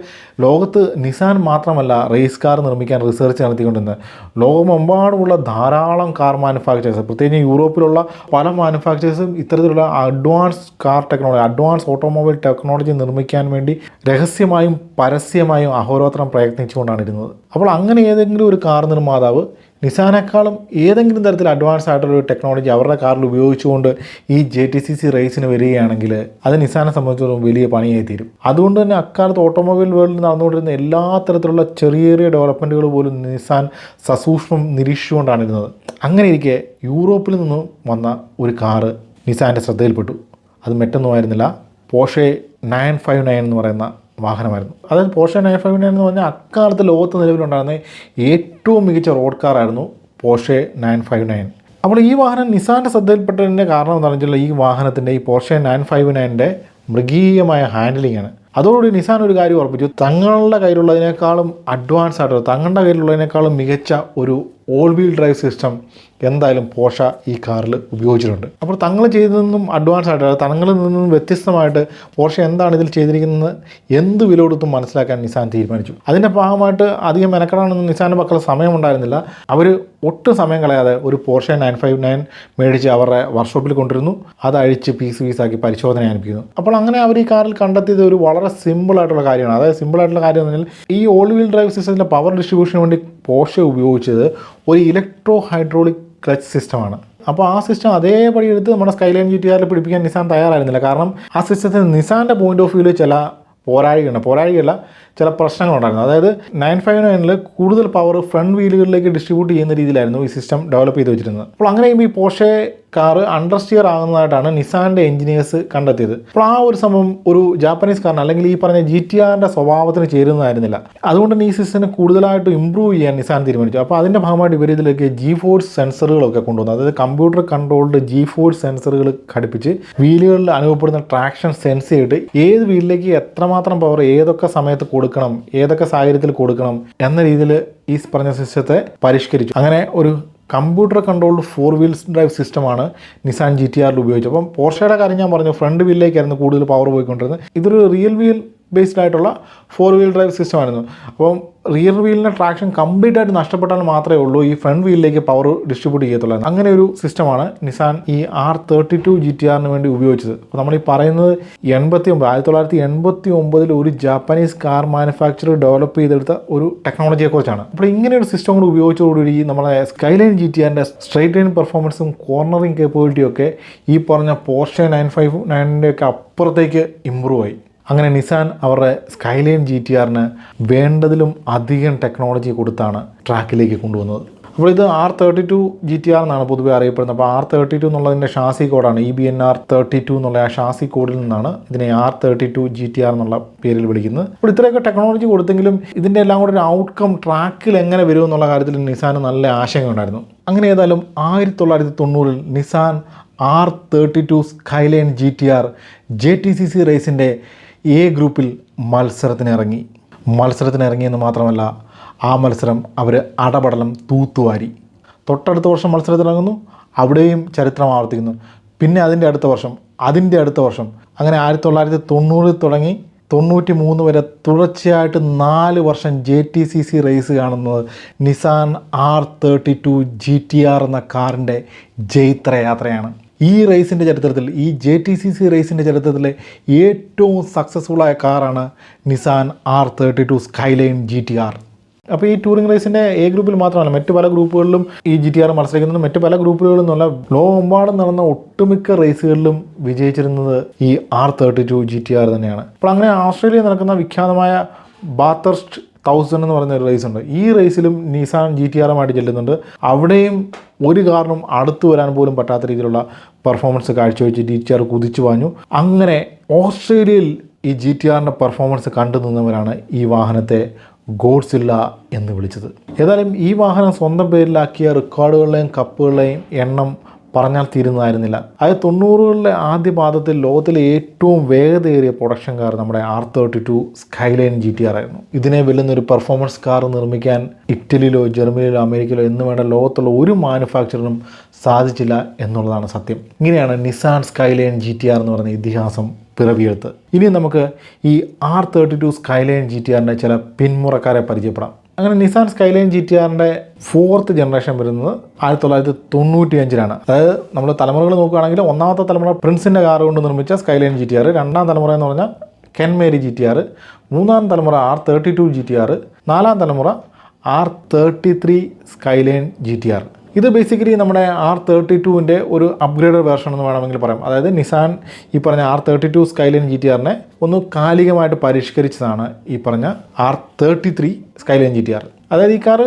[SPEAKER 1] ലോകത്ത് നിസാൻ മാത്രമല്ല റേസ് കാർ നിർമ്മിക്കാൻ റിസർച്ച് നടത്തിക്കൊണ്ടിരുന്നത്. ലോകമെമ്പാടുമുള്ള ധാരാളം കാർ മാനുഫാക്ചേഴ്സ്, പ്രത്യേകിച്ച് യൂറോപ്പിലുള്ള പല മാനുഫാക്ചേഴ്സും ഇത്തരത്തിലുള്ള advance car technology, advance automobile technology നിർമ്മിക്കാൻ വേണ്ടി രഹസ്യമായും പരസ്യമായും അഹോരാത്രം പ്രയത്നിച്ചുകൊണ്ടാണ് ഇരുന്നത്. അപ്പോൾ അങ്ങനെ ഏതെങ്കിലും ഒരു കാർ നിർമ്മാതാവ് നിസാനേക്കാളും ഏതെങ്കിലും തരത്തിൽ അഡ്വാൻസ് ആയിട്ടുള്ള ഒരു ടെക്നോളജി അവരുടെ കാറിൽ ഉപയോഗിച്ചുകൊണ്ട് ഈ JTCC റേസിന് വരികയാണെങ്കിൽ അത് നിസാനെ സംബന്ധിച്ചിടത്തോളം വലിയ പണിയായി തീരും. അതുകൊണ്ട് തന്നെ അക്കാലത്ത് ഓട്ടോമൊബൈൽ വേൾഡിൽ നടന്നുകൊണ്ടിരുന്ന എല്ലാ തരത്തിലുള്ള ചെറിയ ചെറിയ ഡെവലപ്മെൻറ്റുകൾ പോലും നിസാൻ സസൂക്ഷ്മം നിരീക്ഷിച്ചുകൊണ്ടാണ് ഇരുന്നത്. അങ്ങനെ ഇരിക്കെ യൂറോപ്പിൽ നിന്ന് വന്ന ഒരു കാറ് നിസാൻ്റെ ശ്രദ്ധയിൽപ്പെട്ടു. അത് മറ്റൊന്നുമായിരുന്നില്ല, പോർഷെ 959 എന്ന് പറയുന്ന വാഹനമായിരുന്നു. അതായത് പോർഷെ 959 എന്ന് പറഞ്ഞാൽ അക്കാലത്ത് ലോകത്ത് നിലവിലുണ്ടായിരുന്ന ഏറ്റവും മികച്ച റോഡ് കാറായിരുന്നു പോർഷെ 959. അപ്പോൾ ഈ വാഹനം നിസാൻ്റെ ശ്രദ്ധയിൽപ്പെട്ടതിൻ്റെ കാരണം എന്താണെന്ന് വെച്ചാൽ ഈ വാഹനത്തിൻ്റെ ഈ പോർഷെ 959ൻ്റെ മൃഗീയമായ ഹാൻഡിലിംഗ് ആണ്. അതോടുകൂടി നിസാൻ ഒരു കാര്യം ഉറപ്പിച്ചു, തങ്ങളുടെ കയ്യിലുള്ളതിനേക്കാളും അഡ്വാൻസ് ആയിട്ടുള്ള, തങ്ങളുടെ കയ്യിലുള്ളതിനേക്കാളും മികച്ച ഒരു ഓൾ വീൽ ഡ്രൈവ് സിസ്റ്റം എന്തായാലും പോർഷ ഈ കാറിൽ ഉപയോഗിച്ചിട്ടുണ്ട്. അപ്പോൾ തങ്ങൾ ചെയ്തതെന്നും അഡ്വാൻസ് ആയിട്ട്, തങ്ങളിൽ നിന്നും വ്യത്യസ്തമായിട്ട് പോർഷ എന്താണ് ഇതിൽ ചെയ്തിരിക്കുന്നത് എന്ത് വില കൊടുത്തും മനസ്സിലാക്കാൻ നിസാൻ തീരുമാനിച്ചു. അതിൻ്റെ ഭാഗമായിട്ട് അധികം മെനക്കെടാനൊന്നും നിസാൻ്റെ പക്കൽ സമയമുണ്ടായിരുന്നില്ല. അവർ ഒട്ടും സമയം കളയാതെ ഒരു പോർഷെ 959 മേടിച്ച് അവരുടെ വർക്ക്ഷോപ്പിൽ കൊണ്ടിരുന്നു. അത് അഴിച്ച് പീസാക്കി പരിശോധന ആരംഭിക്കുന്നു. അപ്പോൾ അങ്ങനെ അവർ ഈ കാറിൽ കണ്ടെത്തിയത് ഒരു വളരെ സിമ്പിളായിട്ടുള്ള കാര്യമാണ്. അതായത് സിമ്പിളായിട്ടുള്ള കാര്യം എന്ന് പറഞ്ഞാൽ ഈ ഓൾ വീൽ ഡ്രൈവ് സിസ്റ്റത്തിൻ്റെ പവർ ഡിസ്ട്രിബ്യൂഷന് വേണ്ടി പോർഷെ ഉപയോഗിച്ചത് ഒരു ഇലക്ട്രോ ഹൈഡ്രോളിക് ക്ലച്ച് സിസ്റ്റമാണ്. അപ്പോൾ ആ സിസ്റ്റം അതേപടി എടുത്ത് നമ്മുടെ സ്കൈലൈൻ GTRൽ പിടിപ്പിക്കാൻ നിസാൻ തയ്യാറായിരുന്നില്ല. കാരണം ആ സിസ്റ്റത്തിന് നിസാൻ്റെ പോയിന്റ് ഓഫ് വ്യൂവിൽ ചില പോരാഴികയല്ല ചില പ്രശ്നങ്ങളുണ്ടായിരുന്നു. അതായത് 959ൽ കൂടുതൽ പവർ ഫ്രണ്ട് വീലുകളിലേക്ക് ഡിസ്ട്രിബ്യൂട്ട് ചെയ്യുന്ന രീതിയിലായിരുന്നു ഈ സിസ്റ്റം ഡെവലപ്പ് ചെയ്ത് വെച്ചിരുന്നത്. അപ്പോൾ അങ്ങനെ ഈ പോർഷെ കാറ് അണ്ടർസ്റ്റിയർ ആകുന്നതായിട്ടാണ് നിസാൻ്റെ എഞ്ചിനീയേഴ്സ് കണ്ടെത്തിയത്. അപ്പോൾ ആ ഒരു സംഭവം ഒരു ജാപ്പനീസ് കാറിന് അല്ലെങ്കിൽ ഈ പറഞ്ഞ GTRൻ്റെ സ്വഭാവത്തിന് ചേരുന്നതായിരുന്നില്ല. അതുകൊണ്ട് തന്നെ ഈ സിസ്റ്റത്തിന് കൂടുതലായിട്ട് ഇമ്പ്രൂവ് ചെയ്യാൻ നിസാൻ തീരുമാനിച്ചു. അപ്പോൾ അതിൻ്റെ ഭാഗമായിട്ട് ഇവർ ഇതിലേക്ക് G-ഫോഴ്സ് സെൻസറുകളൊക്കെ കൊണ്ടുവന്നു. അതായത് കമ്പ്യൂട്ടർ കൺട്രോൾഡ് G-ഫോഴ്സ് സെൻസറുകൾ ഘടിപ്പിച്ച് വീലുകളിൽ അനുഭവപ്പെടുന്ന ട്രാക്ഷൻ സെൻസ് ചെയ്തിട്ട് ഏത് വീലിലേക്ക് എത്രമാത്രം പവർ ഏതൊക്കെ സമയത്ത് കൊടുക്കണം, ഏതൊക്കെ സാഹചര്യത്തിൽ കൊടുക്കണം എന്ന രീതിയിൽ ഈ പറഞ്ഞ സിസ്റ്റത്തെ പരിഷ്കരിച്ചു. അങ്ങനെ ഒരു കമ്പ്യൂട്ടർ കൺട്രോൾഡ് 4 വീൽസ് ഡ്രൈവ് സിസ്റ്റമാണ് നിസാൻ GTRൽ ഉപയോഗിച്ചത്. അപ്പം പോർഷയുടെ കാര്യം ഞാൻ പറഞ്ഞു, ഫ്രണ്ട് വീലിലേക്കായിരുന്നു കൂടുതൽ പവർ പോയിക്കൊണ്ടിരുന്നത്. ഇതൊരു റിയൽ വീൽ ബേസ്ഡ് ആയിട്ടുള്ള 4 വീൽ ഡ്രൈവ് സിസ്റ്റമായിരുന്നു. അപ്പം റിയർ വീലിൻ്റെ ട്രാക്ഷൻ കംപ്ലീറ്റ് ആയിട്ട് നഷ്ടപ്പെട്ടാൽ മാത്രമേ ഉള്ളൂ ഈ ഫ്രണ്ട് വീലിലേക്ക് പവർ ഡിസ്ട്രിബ്യൂട്ട് ചെയ്യത്തുള്ളൂ. അങ്ങനെ ഒരു സിസ്റ്റമാണ് നിസാൻ ഈ R32 GTRന് വേണ്ടി ഉപയോഗിച്ചത്. അപ്പോൾ നമ്മൾ ഈ പറയുന്നത് 1989 ഒരു ജാപ്പനീസ് കാർ മാനുഫാക്ചറർ ഡെവലപ്പ് ചെയ്തെടുത്ത ഒരു ടെക്നോളജിയെക്കുറിച്ചാണ്. അപ്പോൾ ഇങ്ങനെ ഒരു സിസ്റ്റം കൂടി ഉപയോഗിച്ചതോടുകൂടി നമ്മളെ സ്കൈലൈൻ GTRൻ്റെ സ്ട്രൈറ്റ് ലൈൻ പെർഫോമൻസും കോർണറിങ് കേപ്പബിലിറ്റിയും ഒക്കെ ഈ പറഞ്ഞ പോർഷെ 959ൻ്റെ ഒക്കെ അപ്പുറത്തേക്ക് ഇമ്പ്രൂവ് ആയി. അങ്ങനെ നിസാൻ അവരുടെ സ്കൈലൈൻ GTRന് വേണ്ടതിലും അധികം ടെക്നോളജി കൊടുത്താണ് ട്രാക്കിലേക്ക് കൊണ്ടുവന്നത്. അപ്പോൾ ഇത് R32 GTR എന്നാണ് പൊതുവെ അറിയപ്പെടുന്നത്. അപ്പോൾ R32 എന്നുള്ളതിൻ്റെ ഷാസി കോഡാണ് EBNR 32 എന്നുള്ള ആ ഷാസി കോഡിൽ നിന്നാണ് ഇതിനെ R32 GTR എന്നുള്ള പേരിൽ വിളിക്കുന്നത്. അപ്പോൾ ഇത്രയൊക്കെ ടെക്നോളജി കൊടുത്തെങ്കിലും ഇതിൻ്റെ എല്ലാം കൂടെ ഒരു ഔട്ട്കം ട്രാക്കിൽ എങ്ങനെ വരും എന്നുള്ള കാര്യത്തിൽ നിസാന് നല്ല ആശങ്കയുണ്ടായിരുന്നു. അങ്ങനെ ഏതായാലും 1990 Nissan R32 Skyline GTR JTCC റേസിൻ്റെ A ഗ്രൂപ്പിൽ മത്സരത്തിനിറങ്ങിയെന്ന് മാത്രമല്ല ആ മത്സരം അവർ അടപടലം തൂത്തുവാരി. തൊട്ടടുത്ത വർഷം മത്സരത്തിനിറങ്ങുന്നു, അവിടെയും ചരിത്രം ആവർത്തിക്കുന്നു. പിന്നെ അതിൻ്റെ അടുത്ത വർഷം അങ്ങനെ 1990 തുടങ്ങി 93 വരെ തുടർച്ചയായിട്ട് 4 വർഷം JTCC റേസ് കാണുന്നത് നിസാൻ R32 GTR എന്ന കാറിൻ്റെ ജൈത്രയാത്രയാണ്. ഈ റേസിൻ്റെ ചരിത്രത്തിൽ, ഈ JTCC റേസിൻ്റെ ചരിത്രത്തിലെ ഏറ്റവും സക്സസ്ഫുള്ളായ കാറാണ് നിസാൻ R32 സ്കൈലൈൻ GTR. അപ്പോൾ ഈ ടൂറിംഗ് റേസിൻ്റെ എ ഗ്രൂപ്പിൽ മാത്രമല്ല മറ്റ് പല ഗ്രൂപ്പുകളിലും ഈ GTR മത്സരിക്കുന്നത്. മറ്റ് പല ഗ്രൂപ്പുകളിൽ നിന്നുള്ള ലോകമെമ്പാടും നടന്ന ഒട്ടുമിക്ക റേസുകളിലും വിജയിച്ചിരുന്നത് ഈ R32 GTR തന്നെയാണ്. അപ്പോൾ അങ്ങനെ ഓസ്ട്രേലിയയിൽ നടക്കുന്ന വിഖ്യാതമായ ബാത്തർസ്റ്റ് 1000 എന്ന് പറയുന്ന ഒരു റേസ് ഉണ്ട്. ഈ റേസിലും നിസാൻ GTRമായിട്ട് ചെല്ലുന്നുണ്ട്. അവിടെയും ഒരു കാരണം അടുത്തു വരാൻ പോലും പറ്റാത്ത രീതിയിലുള്ള പെർഫോമൻസ് കാഴ്ചവെച്ച് GTR കുതിച്ചു പാഞ്ഞു. അങ്ങനെ ഓസ്ട്രേലിയയിൽ ഈ GTRൻ്റെ പെർഫോമൻസ് കണ്ടു നിന്നവരാണ് ഈ വാഹനത്തെ ഗോഡ്സില്ല എന്ന് വിളിച്ചത്. ഏതായാലും ഈ വാഹനം സ്വന്തം പേരിലാക്കിയ റെക്കോർഡുകളുടെയും കപ്പുകളുടെയും എണ്ണം പറഞ്ഞാൽ തീരുന്നതായിരുന്നില്ല. അത് 90കളുടെ ആദ്യ പാദത്തിൽ ലോകത്തിലെ ഏറ്റവും വേഗതയേറിയ പ്രൊഡക്ഷൻ കാർ നമ്മുടെ R32 സ്കൈലൈൻ GTR ആയിരുന്നു. ഇതിനെ വെല്ലുന്നൊരു പെർഫോമൻസ് കാർ നിർമ്മിക്കാൻ ഇറ്റലിയിലോ ജർമ്മനിയിലോ അമേരിക്കയിലോ എന്ന് വേണ്ട ലോകത്തുള്ള ഒരു മാനുഫാക്ചറിനും സാധിച്ചില്ല എന്നുള്ളതാണ് സത്യം. ഇങ്ങനെയാണ് നിസാൻ സ്കൈലൈൻ GTR എന്ന് പറയുന്ന ഇതിഹാസം പിറവിയെടുത്ത്. ഇനി നമുക്ക് ഈ R32 സ്കൈലൈൻ GTRൻ്റെ ചില പിന്മുറക്കാരെ പരിചയപ്പെടാം. അങ്ങനെ നിസാൻ സ്കൈലൈൻ GTRൻ്റെ 4th ജനറേഷൻ വരുന്നത് 1995-ലാണ്. അതായത് നമ്മൾ തലമുറകൾ നോക്കുകയാണെങ്കിൽ ഒന്നാമത്തെ തലമുറ പ്രിൻസിൻ്റെ കാർ കൊണ്ട് നിർമ്മിച്ച സ്കൈലൈൻ GTR, രണ്ടാം തലമുറ എന്ന് പറഞ്ഞാൽ കെൻമേരി GTR, മൂന്നാം തലമുറ R32 GTR, നാലാം തലമുറ R33 സ്കൈലൈൻ GTR. ഇത് ബേസിക്കലി നമ്മുടെ R32ൻ്റെ ഒരു അപ്ഗ്രേഡഡ് വേർഷൻ എന്ന് വേണമെങ്കിൽ പറയാം. അതായത് നിസാൻ ഈ പറഞ്ഞ R32 സ്കൈലൈൻ GTRനെ ഒന്ന് കാലികമായിട്ട് പരിഷ്കരിച്ചതാണ് ഈ പറഞ്ഞ R33 സ്കൈലൈൻ GTR. അതായത് ഈ കാർ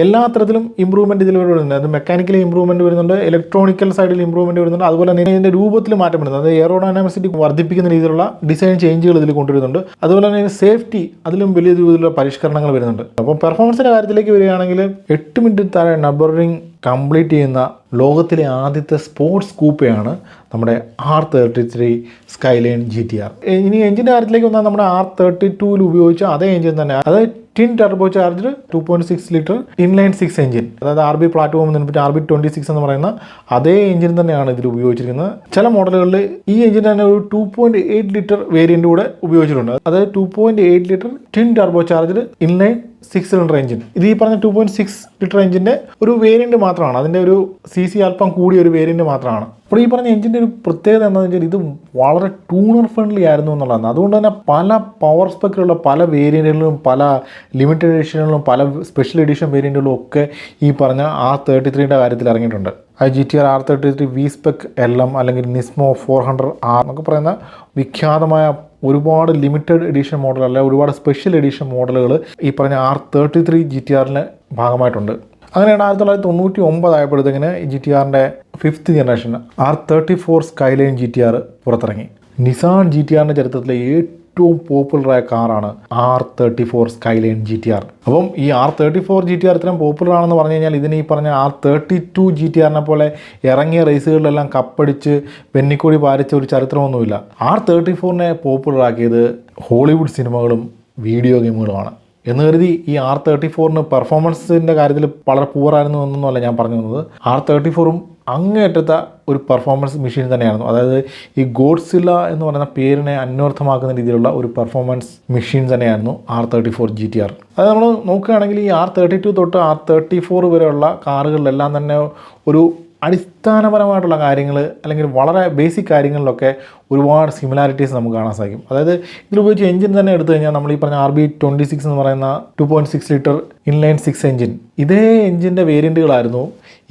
[SPEAKER 1] എല്ലാ തരത്തിലും ഇമ്പ്രൂവ്മെൻറ്റ് ഇതിൽ വരുന്നുണ്ട്. അത് മെക്കാനിക്കലി ഇമ്പ്രൂവ്മെൻറ്റ് വരുന്നുണ്ട്, ഇലക്ട്രോണിക്കൽ സൈഡിൽ ഇമ്പ്രൂവ്മെൻറ്റ് വരുന്നുണ്ട്, അതുപോലെ തന്നെ ഇതിൻ്റെ രൂപത്തിൽ മാറ്റം വരുന്നുണ്ട്. അത് എയറോഡൈനാമിസിറ്റി വർദ്ധിപ്പിക്കുന്ന രീതിയിലുള്ള ഡിസൈൻ ചേഞ്ചുകൾ ഇതിൽ കൊണ്ടുവരുന്നുണ്ട്. അതുപോലെ തന്നെ സേഫ്റ്റി അതിലും വലിയ രീതിയിലുള്ള പരിഷ്കരണങ്ങൾ വരുന്നുണ്ട്. അപ്പോൾ പെർഫോമൻസിൻ്റെ കാര്യത്തിലേക്ക് വരികയാണെങ്കിൽ 8 മിനിറ്റ് താഴെ നമ്പറിംഗ് കംപ്ലീറ്റ് ചെയ്യുന്ന ലോകത്തിലെ ആദ്യത്തെ സ്പോർട്സ് കൂപ്പയാണ് നമ്മുടെ R33 സ്കൈലൈൻ GTR. ഇനി എഞ്ചിൻ്റെ കാര്യത്തിലേക്ക് വന്നാൽ നമ്മുടെ R32ൽ ഉപയോഗിച്ച അതേ എഞ്ചിൻ തന്നെ, അതായത് tin turbo charged 2.6 litre inline 6 engine, അതായത് RB പ്ലാറ്റ്ഫോം നിർമ്മിച്ച RB26 എന്ന് പറയുന്ന അതേ എഞ്ചിൻ തന്നെയാണ് ഇതിൽ ഉപയോഗിച്ചിരിക്കുന്നത്. ചില മോഡലുകളിൽ ഈ എഞ്ചിൻ തന്നെ ഒരു 2.8 ലിറ്റർ വേരിയൻ്റ് കൂടെ ഉപയോഗിച്ചിട്ടുണ്ട്. അതായത് 2.8 litre tin turbo charged inline 6 cylinder engine. ഇത് ഈ പറഞ്ഞ 2.6 ലിറ്റർ എഞ്ചിൻ്റെ ഒരു വേരിയൻറ്റ് മാത്രമാണ്, അതിൻ്റെ ഒരു CC അല്പം കൂടിയ ഒരു വേരിയൻറ്റ് മാത്രമാണ്. അപ്പോൾ ഈ പറഞ്ഞ എഞ്ചിൻ്റെ ഒരു പ്രത്യേകത എന്താണെന്ന് വെച്ചാൽ ഇത് വളരെ ടൂണർ ഫ്രണ്ട്ലി ആയിരുന്നു എന്നുള്ളതാണ്. അതുകൊണ്ട് തന്നെ പല പവർ സ്പെക്കിലുള്ള പല വേരിയൻറ്റുകളിലും പല ലിമിറ്റഡ് എഡിഷനുകളിലും പല സ്പെഷ്യൽ എഡിഷൻ വേരിയൻറ്റുകളും ഒക്കെ ഈ പറഞ്ഞ R33ൻ്റെ കാര്യത്തിൽ ഇറങ്ങിയിട്ടുണ്ട്. GTR R33 V-Spec LM അല്ലെങ്കിൽ നിസ്മോ 400R എന്നൊക്കെ പറയുന്ന വിഖ്യാതമായ ഒരുപാട് ലിമിറ്റഡ് എഡിഷൻ മോഡൽ അല്ല ഒരുപാട് സ്പെഷ്യൽ എഡിഷൻ മോഡലുകൾ ഈ പറഞ്ഞ R33 GTRന് ഭാഗമായിട്ടുണ്ട്. അങ്ങനെയാണ് 1999 ആയപ്പോഴത്തേക്കിന് GTRൻ്റെ 5th generation R34 skyline GTR പുറത്തിറങ്ങി. നിസാൻ GTRൻ്റെ ചരിത്രത്തിലെ ഏറ്റവും പോപ്പുലറായ കാറാണ് R34 സ്കൈലൈൻ GTR. അപ്പം ഈ R34 GTR ഇത്രയും പോപ്പുലർ ആണെന്ന് പറഞ്ഞു കഴിഞ്ഞാൽ ഇതിന് ഈ പറഞ്ഞ R32 GTRനെ പോലെ ഇറങ്ങിയ റേസുകളിലെല്ലാം കപ്പടിച്ച് വെന്നിക്കൊടി പാലിച്ച ഒരു ചരിത്രമൊന്നുമില്ല. R34നെ പോപ്പുലറാക്കിയത് ഹോളിവുഡ് സിനിമകളും വീഡിയോ ഗെയിമുകളുമാണ്. എന്ന് കരുതി ഈ R34ന് പെർഫോമൻസിൻ്റെ കാര്യത്തിൽ വളരെ പൂറായിരുന്നു എന്നൊന്നുമല്ല ഞാൻ പറഞ്ഞു തന്നത്. R34ഉം അങ്ങേയറ്റത്തെ ഒരു പെർഫോമൻസ് മെഷീൻ തന്നെയായിരുന്നു. അതായത് ഈ ഗോഡ്സില്ല എന്ന് പറയുന്ന പേരിനെ അന്വർത്ഥമാക്കുന്ന രീതിയിലുള്ള ഒരു പെർഫോമൻസ് മെഷീൻ തന്നെയായിരുന്നു R34 GTR. അത് നമ്മൾ നോക്കുകയാണെങ്കിൽ ഈ R32 തൊട്ട് R34 വരെയുള്ള കാറുകളിലെല്ലാം തന്നെ ഒരു അടിസ്ഥാനപരമായിട്ടുള്ള കാര്യങ്ങൾ അല്ലെങ്കിൽ വളരെ ബേസിക് കാര്യങ്ങളിലൊക്കെ ഒരുപാട് സിമിലാരിറ്റീസ് നമുക്ക് കാണാൻ സാധിക്കും. അതായത് ഇതിലുപയോഗിച്ച് എഞ്ചിൻ തന്നെ എടുത്തു കഴിഞ്ഞാൽ നമ്മൾ ഈ പറഞ്ഞ RB26 എന്ന് പറയുന്ന 2.6 ലിറ്റർ ഇൻലൈൻ 6 എഞ്ചിൻ, ഇതേ എഞ്ചിൻ്റെ വേരിയൻറ്റുകളായിരുന്നു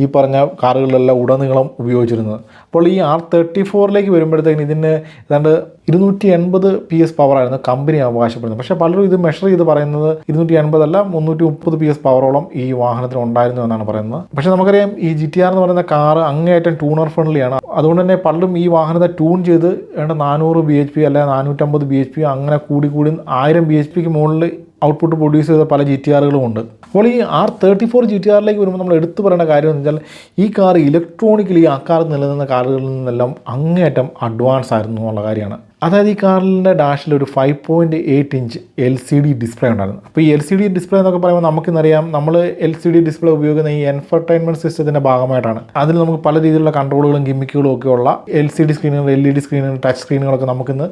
[SPEAKER 1] ഈ പറഞ്ഞ കാറുകളിലെല്ലാം ഉടനീളം ഉപയോഗിച്ചിരുന്നത്. അപ്പോൾ ഈ R34ലേക്ക് വരുമ്പോഴത്തേക്കിന് ഇതിന് ഏതാണ്ട് 280 PS പവറായിരുന്നു കമ്പനി അവകാശപ്പെടുന്നത്. പക്ഷേ പലരും ഇത് മെഷർ ചെയ്ത് പറയുന്നത് 280 അല്ല 330 PS പവറോളം ഈ വാഹനത്തിന് ഉണ്ടായിരുന്നു എന്നാണ് പറയുന്നത്. പക്ഷേ നമുക്കറിയാം ഈ GTR എന്ന് പറയുന്ന കാറ് അങ്ങേയറ്റം ടൂണർ ഫ്രണ്ട്ലിയാണ്. അതുകൊണ്ട് തന്നെ പലരും ഈ വാഹനത്തെ ട്യൂൺ ചെയ്ത് 400 bhp അല്ലെങ്കിൽ 450 bhp അങ്ങനെ കൂടി 1000 bhpക്ക് മുകളിൽ ഔട്ട്പുട്ട് പ്രൊഡ്യൂസ് ചെയ്ത പല GTRകളും ഉണ്ട്. അപ്പോൾ ഈ R34 GTRയിലേക്ക് വരുമ്പോൾ നമ്മൾ എടുത്തു പറയേണ്ട കാര്യം എന്ന് വെച്ചാൽ ഈ കാർ ഇലക്ട്രോണിക്കലി ആ കാർ നിലനിന്ന കാറുകളിൽ നിന്നെല്ലാം അങ്ങേയറ്റം അഡ്വാൻസ് ആയിരുന്നു എന്നുള്ള കാര്യമാണ്. അതായത് ഈ കാറിൻ്റെ ഡാഷിൽ ഒരു 5.8 ഇഞ്ച് LCD ഡിസ്പ്ലേ ഉണ്ടായിരുന്നു. അപ്പോൾ ഈ LCD ഡിസ്പ്ലേ എന്നൊക്കെ പറയുമ്പോൾ നമുക്കിന്നറിയാം നമ്മൾ LCD ഡിസ്പ്ലേ ഉപയോഗിക്കുന്ന ഈ എൻഫർടൈൻമെൻറ്റ് സിസ്റ്റത്തിൻ്റെ ഭാഗമായിട്ടാണ്. അതിൽ നമുക്ക് പല രീതിയിലുള്ള കൺട്രോളുകളും ഗിമ്മിക്കുകളും ഒക്കെ ഉള്ള LCD സ്ക്രീനുകൾ LED സ്ക്രീനുകൾ ടച്ച് സ്ക്രീനുകളൊക്കെ നമുക്കിന്ന്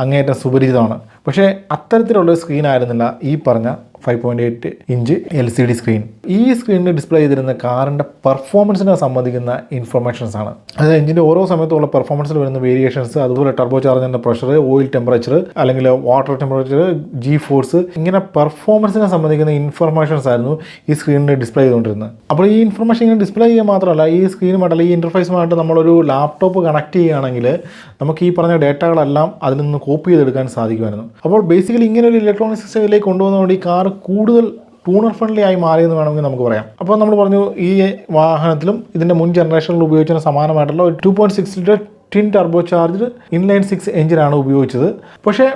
[SPEAKER 1] അങ്ങേയറ്റം സുപരിചിതമാണ്. പക്ഷേ അത്തരത്തിലുള്ള സ്ക്രീനായിരുന്നില്ല ഈ പറഞ്ഞ 5.8 ഇഞ്ച് LCD സ്ക്രീൻ. ഈ സ്ക്രീനിൽ ഡിസ്പ്ലേ ചെയ്തിരുന്ന കാറിൻ്റെ പെർഫോമൻസിനെ സംബന്ധിക്കുന്ന ഇൻഫർമേഷൻസ് ആണ്. അതായത് എഞ്ചിൻ്റെ ഓരോ സമയത്തുള്ള പെർഫോമൻസിൽ വരുന്ന വേരിയേഷൻസ്, അതുപോലെ ടർബോ ചാർജറിൻ്റെ പ്രഷർ, ഓയിൽ ടെമ്പറേച്ചർ അല്ലെങ്കിൽ വാട്ടർ ടെമ്പറേച്ചർ, ജി ഫോഴ്സ്, ഇങ്ങനെ പെർഫോമൻസിനെ സംബന്ധിക്കുന്ന ഇൻഫർമേഷൻസ് ആയിരുന്നു ഈ സ്ക്രീനിൽ ഡിസ്പ്ലേ ചെയ്തുകൊണ്ടിരുന്നത്. അപ്പോൾ ഈ ഇൻഫർമേഷൻ ഇങ്ങനെ ഡിസ്പ്ലേ ചെയ്യുക മാത്രമല്ല, ഈ സ്ക്രീനുമായിട്ട് ഈ ഇൻ്റർഫേസുമായിട്ട് നമ്മളൊരു ലാപ്ടോപ്പ് കണക്ട് ചെയ്യുകയാണെങ്കിൽ നമുക്ക് ഈ പറഞ്ഞ ഡേറ്റകളെല്ലാം അതിൽ നിന്ന് കോപ്പി ചെയ്തെടുക്കാൻ സാധിക്കുമായിരുന്നു. അപ്പോൾ ബേസിക്കലി ഇങ്ങനെ ഒരു ഇലക്ട്രോണിക് സിസ്റ്റത്തിലേക്ക് കൊണ്ടുവന്നതുകൊണ്ട് ഈ കാർ കൂടുതൽ ടൂണർ ഫ്രണ്ട്ലി ആയി മാറിയെന്ന് വേണമെങ്കിൽ നമുക്ക് പറയാം. അപ്പോൾ നമ്മൾ പറഞ്ഞു ഈ വാഹനത്തിലും ഇതിൻ്റെ മുൻ ജനറേഷനിൽ ഉപയോഗിച്ചതിന് സമാനമായിട്ടുള്ള ഒരു 2.6 litre twin turbo charged inline 6 എഞ്ചിനാണ് ഉപയോഗിച്ചത്. പക്ഷേ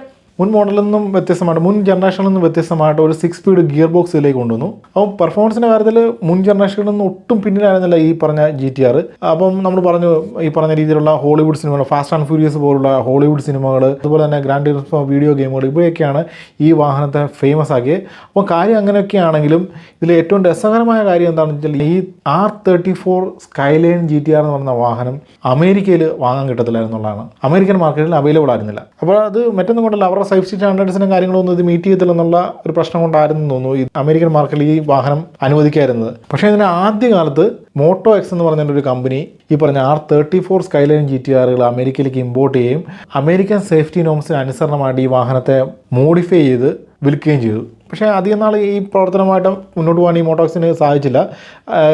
[SPEAKER 1] മുൻ മോഡലിൽ നിന്നും വ്യത്യസ്തമായിട്ട്, മുൻ ജനറേഷനിൽ നിന്നും വ്യത്യസ്തമായിട്ട് ഒരു 6 സ്പീഡ് ഗിയർ ബോക്സിലേക്ക് കൊണ്ടുവന്നു. അപ്പം പെർഫോമൻസിൻ്റെ കാര്യത്തിൽ മുൻ ജനറേഷനിൽ നിന്ന് ഒട്ടും പിന്നിലായിരുന്നില്ല ഈ പറഞ്ഞ GTR. അപ്പം നമ്മൾ പറഞ്ഞു ഈ പറഞ്ഞ രീതിയിലുള്ള ഹോളിവുഡ് സിനിമകൾ, ഫാസ്റ്റ് ആൻഡ് ഫ്യൂരിയസ് പോലുള്ള ഹോളിവുഡ് സിനിമകൾ, അതുപോലെ തന്നെ ഗ്രാൻഡ് ടൂറിസ്മോ വീഡിയോ ഗെയിമുകൾ, ഇവയൊക്കെയാണ് ഈ വാഹനത്തെ ഫേമസ് ആക്കിയത്. അപ്പോൾ കാര്യം അങ്ങനെയൊക്കെയാണെങ്കിലും ഇതിൽ ഏറ്റവും രസകരമായ കാര്യം എന്താണെന്ന് വെച്ചാൽ ഈ R34 സ്കൈലൈൻ GTR എന്ന് പറയുന്ന വാഹനം അമേരിക്കയിൽ വാങ്ങാൻ കിട്ടത്തില്ലായിരുന്നുള്ളതാണ്. അമേരിക്കൻ മാർക്കറ്റിൽ അവൈലബിൾ ആയിരുന്നില്ല. അപ്പോൾ അത് മറ്റൊന്നും കൊണ്ടല്ല, അവരുടെ സേഫ്റ്റി സ്റ്റാൻഡേർഡ്സിനും കാര്യങ്ങളൊന്നും ഇത് മീറ്റ് ചെയ്യത്തില്ലെന്നുള്ള ഒരു പ്രശ്നം കൊണ്ടായിരുന്നു തോന്നുന്നു ഈ അമേരിക്കൻ മാർക്കറ്റിൽ ഈ വാഹനം അനുവദിക്കായിരുന്നത്. പക്ഷേ ഇതിന് ആദ്യകാലത്ത് മോട്ടോ എക്സ് എന്ന് പറഞ്ഞൊരു കമ്പനി ഈ പറഞ്ഞ R34 സ്കൈലൈൻ GTRകൾ അമേരിക്കയിലേക്ക് ഇമ്പോർട്ട് ചെയ്യുകയും അമേരിക്കൻ സേഫ്റ്റി നോംസിന് അനുസരണമായിട്ട് ഈ വാഹനത്തെ മോഡിഫൈ ചെയ്ത് വിൽക്കുകയും ചെയ്തു. പക്ഷേ അധികം നാൾ ഈ പ്രവർത്തനമായിട്ട് മുന്നോട്ട് പോകാൻ ഈ മോട്ടോക്സിന് സാധിച്ചില്ല.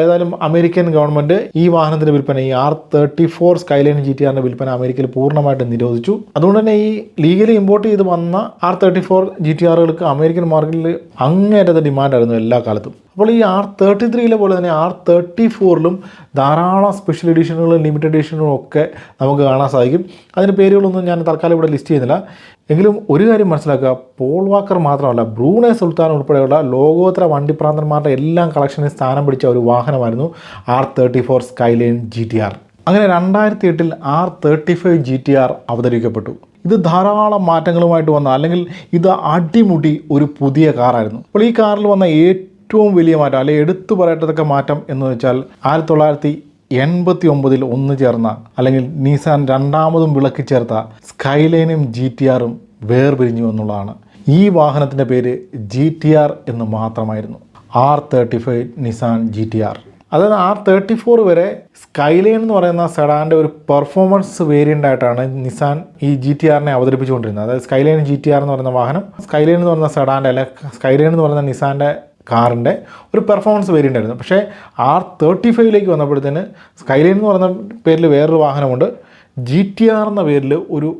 [SPEAKER 1] ഏതായാലും അമേരിക്കൻ ഗവൺമെൻറ് ഈ വാഹനത്തിൻ്റെ വിൽപ്പന, ഈ R34 സ്കൈലൈൻ GTRൻ്റെ വിൽപ്പന അമേരിക്കയിൽ പൂർണ്ണമായിട്ട് നിരോധിച്ചു. അതുകൊണ്ട് തന്നെ ഈ ലീഗലി ഇമ്പോർട്ട് ചെയ്ത് വന്ന R34 GTRകൾക്ക് അമേരിക്കൻ മാർക്കറ്റിൽ അങ്ങേയറ്റത്തെ ഡിമാൻഡായിരുന്നു എല്ലാ കാലത്തും. അപ്പോൾ ഈ R33 പോലെ തന്നെ R34 ധാരാളം സ്പെഷ്യൽ എഡിഷനുകളും ലിമിറ്റഡ് എഡിഷനുകളും ഒക്കെ നമുക്ക് കാണാൻ സാധിക്കും. അതിൻ്റെ പേരുകളൊന്നും ഞാൻ തൽക്കാലം ഇവിടെ ലിസ്റ്റ് ചെയ്യുന്നില്ല. എങ്കിലും ഒരു കാര്യം മനസ്സിലാക്കുക, പോൾ വാക്കർ മാത്രമല്ല, ബ്രൂണൈ സുൽത്താൻ ഉൾപ്പെടെയുള്ള ലോകോത്തര വണ്ടിപ്രാന്തന്മാരുടെ എല്ലാം കളക്ഷനിൽ സ്ഥാനം പിടിച്ച ഒരു വാഹനമായിരുന്നു R34 സ്കൈലൈൻ GTR. അങ്ങനെ 2008 R35 GTR അവതരിപ്പിക്കപ്പെട്ടു. ഇത് ധാരാളം മാറ്റങ്ങളുമായിട്ട് വന്ന, അല്ലെങ്കിൽ ഇത് അടിമുടി ഒരു പുതിയ കാറായിരുന്നു. അപ്പോൾ ഈ കാറിൽ വന്ന ഏറ്റവും വലിയ മാറ്റം, അല്ലെങ്കിൽ എടുത്തു പറയത്തക്ക മാറ്റം എന്ന് വെച്ചാൽ 1989 ഒന്നു ചേർന്ന, അല്ലെങ്കിൽ നിസാൻ രണ്ടാമതും വിളക്കി ചേർത്ത സ്കൈലൈനും GTRും വേർപിരിഞ്ഞു എന്നുള്ളതാണ്. ഈ വാഹനത്തിൻ്റെ പേര് GTR എന്ന് മാത്രമായിരുന്നു, R35 നിസാൻ GTR. അതായത് R34 വരെ സ്കൈലൈൻ എന്ന് പറയുന്ന സെഡാൻ്റെ ഒരു പെർഫോമൻസ് വേരിയൻ്റ് ആയിട്ടാണ് നിസാൻ ഈ GTRനെ അവതരിപ്പിച്ചുകൊണ്ടിരുന്നത്. അതായത് സ്കൈലൈൻ GTR എന്ന് പറയുന്ന വാഹനം സ്കൈലൈൻ എന്ന് പറയുന്ന സെഡാൻ്റെ, അല്ലെ സ്കൈലൈൻ എന്ന് പറയുന്ന നിസാൻ്റെ കാറിൻ്റെ ഒരു പെർഫോമൻസ് വേരിയൻ്റ് ആയിരുന്നു. പക്ഷേ R35 വന്നപ്പോഴത്തേന് സ്കൈലൈൻ എന്ന് പറയുന്ന പേരിൽ വേറൊരു വാഹനമുണ്ട്, GTR എന്ന പേരിൽ ഒരു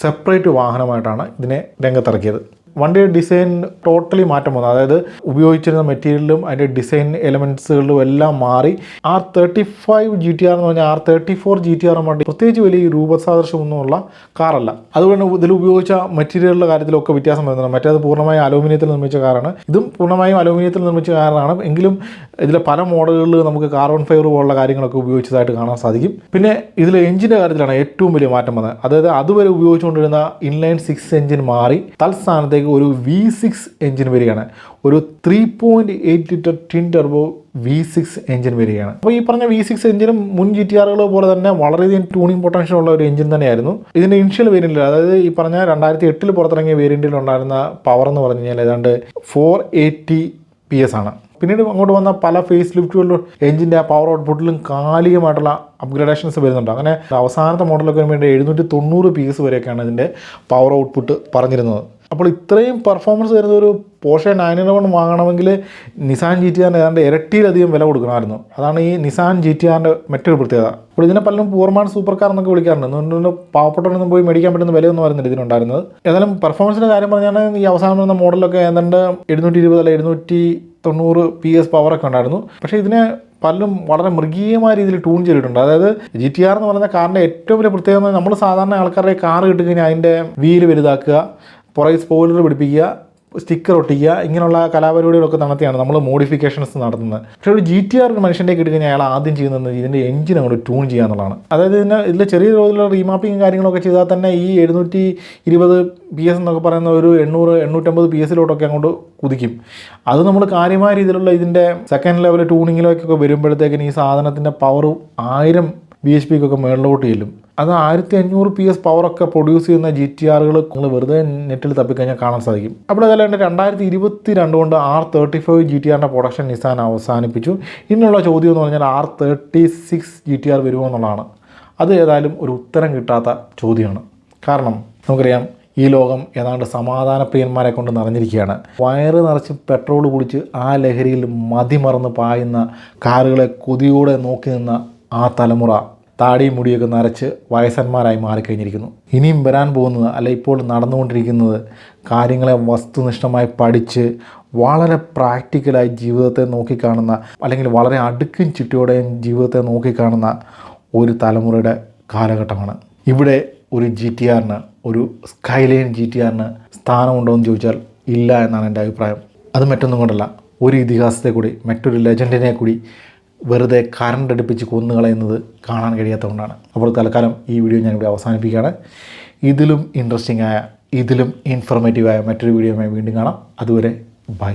[SPEAKER 1] സെപ്പറേറ്റ് വാഹനമായിട്ടാണ് ഇതിനെ രംഗത്തിറക്കിയത്. വണ്ടിയുടെ ഡിസൈൻ ടോട്ടലി മാറ്റം വന്നു. അതായത് ഉപയോഗിച്ചിരുന്ന മെറ്റീരിയലും അതിൻ്റെ ഡിസൈൻ എലമെൻറ്റ്സുകളിലും എല്ലാം മാറി. R35 GTR എന്ന് പറഞ്ഞാൽ R34 GTR വണ്ടി പ്രത്യേകിച്ച് വലിയ രൂപസാദൃശ്യമൊന്നുമുള്ള കാറല്ല. അതുകൊണ്ട് ഇതിൽ ഉപയോഗിച്ച മെറ്റീരിയലിൻ്റെ കാര്യത്തിലൊക്കെ വ്യത്യാസം വരുന്നുണ്ട്. മറ്റേത് പൂർണ്ണമായും അലൂമിനിയത്തിൽ നിർമ്മിച്ച കാറാണ്, ഇതും പൂർണ്ണമായും അലൂമിനിയത്തിൽ നിർമ്മിച്ച കാറാണ്. എങ്കിലും ഇതിലെ പല മോഡലുകളിൽ നമുക്ക് കാർബൺ ഫൈബർ പോലുള്ള കാര്യങ്ങളൊക്കെ ഉപയോഗിച്ചതായിട്ട് കാണാൻ സാധിക്കും. പിന്നെ ഇതിൽ എഞ്ചിൻ്റെ കാര്യത്തിലാണ് ഏറ്റവും വലിയ മാറ്റം വന്നത്. അതായത് അതുവരെ ഉപയോഗിച്ചുകൊണ്ടിരുന്ന ഇൻലൈൻ 6 എഞ്ചിൻ മാറി തൽസ്ഥാനത്തേക്ക് ഒരു V6 എഞ്ചിൻ വരികയാണ്. ഒരു 3.8 litre twin turbo V6 engine വരികയാണ്. അപ്പോൾ ഈ പറഞ്ഞ V6 എഞ്ചിനും മുൻ GTRകൾ പോലെ തന്നെ വളരെയധികം ട്യൂണിംഗ് പൊട്ടൻഷ്യൽ ഉള്ള ഒരു എഞ്ചിൻ തന്നെയായിരുന്നു. ഇതിൻ്റെ ഇനിഷ്യൽ വേരിയൻറ്റിൽ, അതായത് ഈ പറഞ്ഞ 2008 പുറത്തിറങ്ങിയ വേരിയൻറ്റിൽ ഉണ്ടായിരുന്ന പവർ എന്ന് പറഞ്ഞു കഴിഞ്ഞാൽ ഏതാണ്ട് 480 PS ആണ്. പിന്നീട് അങ്ങോട്ട് വന്ന പല ഫേസ് ലിഫ്റ്റുകളിലും എഞ്ചിൻ്റെ ആ പവർ ഔട്ട്പുട്ടിലും കാലികമായിട്ടുള്ള അപ്ഗ്രഡേഷൻസ് വരുന്നുണ്ട്. അങ്ങനെ അവസാനത്തെ മോഡലൊക്കെ വേണ്ടി 790 PS വരെയൊക്കെയാണ് ഇതിൻ്റെ പവർ ഔട്ട്പുട്ട് പറഞ്ഞിരുന്നത്. അപ്പോൾ ഇത്രയും പെർഫോമൻസ് വരുന്ന ഒരു പോർഷെ 911 വാങ്ങണമെങ്കിൽ നിസാൻ GTRന് ഏതാണ്ട് ഇരട്ടിയിലധികം വില കൊടുക്കണമായിരുന്നു. അതാണ് ഈ നിസാൻ GTRൻ്റെ മറ്റൊരു പ്രത്യേകത. അപ്പോൾ ഇതിനെ പലരും പൂർമാൻ സൂപ്പർ കാർ എന്നൊക്കെ വിളിക്കാറുണ്ട്. അതുകൊണ്ട് പാവപ്പെട്ടവരൊന്നും പോയി മേടിക്കാൻ പറ്റുന്ന വിലയൊന്നും ആയിരുന്നില്ല ഇതിനുണ്ടായിരുന്നത്. ഏതായാലും പെർഫോമൻസിൻ്റെ കാര്യം പറഞ്ഞാൽ ഈ അവസാനം വരുന്ന മോഡലൊക്കെ ഏതാണ്ട് 720 അല്ല 790 PS പവറൊക്കെ ഉണ്ടായിരുന്നു. പക്ഷേ ഇതിനെ പലരും വളരെ മൃഗീയമായ രീതിയിൽ ട്യൂൺ ചെയ്തിട്ടുണ്ട്. അതായത് GTR എന്ന് പറയുന്ന കാറിൻ്റെ ഏറ്റവും വലിയ പ്രത്യേകത, നമ്മൾ സാധാരണ ആൾക്കാരുടെ കാർ കിട്ടുകഴിഞ്ഞാൽ അതിൻ്റെ വീല് വലുതാക്കുക, പുറകെ സ്പോയിലർ പിടിപ്പിക്കുക, സ്റ്റിക്കർ ഒട്ടിക്കുക, ഇങ്ങനെയുള്ള കലാപരിപാടികളൊക്കെ നടത്തിയാണ് നമ്മൾ മോഡിഫിക്കേഷൻസ് നടത്തുന്നത്. പക്ഷേ ഒരു GTR മനുഷ്യൻ്റെ കിട്ടുകഴിഞ്ഞാൽ അയാൾ ആദ്യം ചെയ്യുന്നത് ഇതിൻ്റെ എഞ്ചിൻ അങ്ങോട്ട് ട്യൂൺ ചെയ്യുക എന്നുള്ളതാണ്. അതായത് ഇതിൽ ചെറിയ തോതിലുള്ള റീമാപ്പിങ്ങും കാര്യങ്ങളൊക്കെ ചെയ്താൽ തന്നെ ഈ 720 PS എന്നൊക്കെ പറയുന്ന ഒരു 800-850 PSയിലോട്ടൊക്കെ അങ്ങോട്ട് കുതിക്കും. അത് നമ്മൾ കാര്യമായ രീതിയിലുള്ള ഇതിൻ്റെ സെക്കൻഡ് ലെവൽ ട്യൂണിങ്ങിലൊക്കെ വരുമ്പോഴത്തേക്കിന് ഈ സാധനത്തിൻ്റെ പവർ 1000 BHPക്കൊക്കെ മേളിലോട്ട് ചെല്ലും. അത് 1500 PS പവറൊക്കെ പ്രൊഡ്യൂസ് ചെയ്യുന്ന GTRകൾ നിങ്ങൾ വെറുതെ നെറ്റിൽ തപ്പിക്കഴിഞ്ഞാൽ കാണാൻ സാധിക്കും. അപ്പോൾ അതല്ലാണ്ട് 2022 കൊണ്ട് R35 GTRൻ്റെ പ്രൊഡക്ഷൻ നിസാൻ അവസാനിപ്പിച്ചു. ഇന്നുള്ള ചോദ്യം എന്ന് പറഞ്ഞാൽ R36 GTR വരുമോ എന്നുള്ളതാണ്. അത് ഏതായാലും ഒരു ഉത്തരം കിട്ടാത്ത ചോദ്യമാണ്. കാരണം നമുക്കറിയാം, ഈ ലോകം ഏതാണ്ട് സമാധാനപ്രിയന്മാരെ കൊണ്ട് നിറഞ്ഞിരിക്കുകയാണ്. വയറ് നിറച്ച് പെട്രോൾ കുടിച്ച് ആ ലഹരിയിൽ മതിമറന്ന് പായുന്ന കാറുകളെ കൊതിയോടെ നോക്കി നിന്ന ആ തലമുറ താടിയും മുടിയൊക്കെ നരച്ച് വയസ്സന്മാരായി മാറിക്കഴിഞ്ഞിരിക്കുന്നു. ഇനിയും വരാൻ പോകുന്നത്, അല്ല ഇപ്പോൾ നടന്നുകൊണ്ടിരിക്കുന്നത്, കാര്യങ്ങളെ വസ്തുനിഷ്ഠമായി പഠിച്ച് വളരെ പ്രാക്ടിക്കലായി ജീവിതത്തെ നോക്കിക്കാണുന്ന, അല്ലെങ്കിൽ വളരെ അടുക്കും ചിട്ടയോടെയും ജീവിതത്തെ നോക്കിക്കാണുന്ന ഒരു തലമുറയുടെ കാലഘട്ടമാണ്. ഇവിടെ ഒരു GTRന്, ഒരു സ്കൈലൈൻ GTRന് സ്ഥാനമുണ്ടോ എന്ന് ചോദിച്ചാൽ ഇല്ല എന്നാണ് എൻ്റെ അഭിപ്രായം. അത് മറ്റൊന്നും കൊണ്ടല്ല, ഒരു ഇതിഹാസത്തെ കൂടി, മറ്റൊരു ലെജൻഡിനെ കൂടി വെറുതെ കറണ്ട് അടുപ്പിച്ച് കൊന്നുകളയുന്നത് കാണാൻ കഴിയാത്തതുകൊണ്ടാണ്. അപ്പോൾ തൽക്കാലം ഈ വീഡിയോ ഞാനിവിടെ അവസാനിപ്പിക്കുകയാണ്. ഇതിലും ഇൻട്രസ്റ്റിംഗ് ആയ, ഇതിലും ഇൻഫർമേറ്റീവായ മറ്റൊരു വീഡിയോയുമായി വീണ്ടും കാണാം. അതുവരെ ബൈ.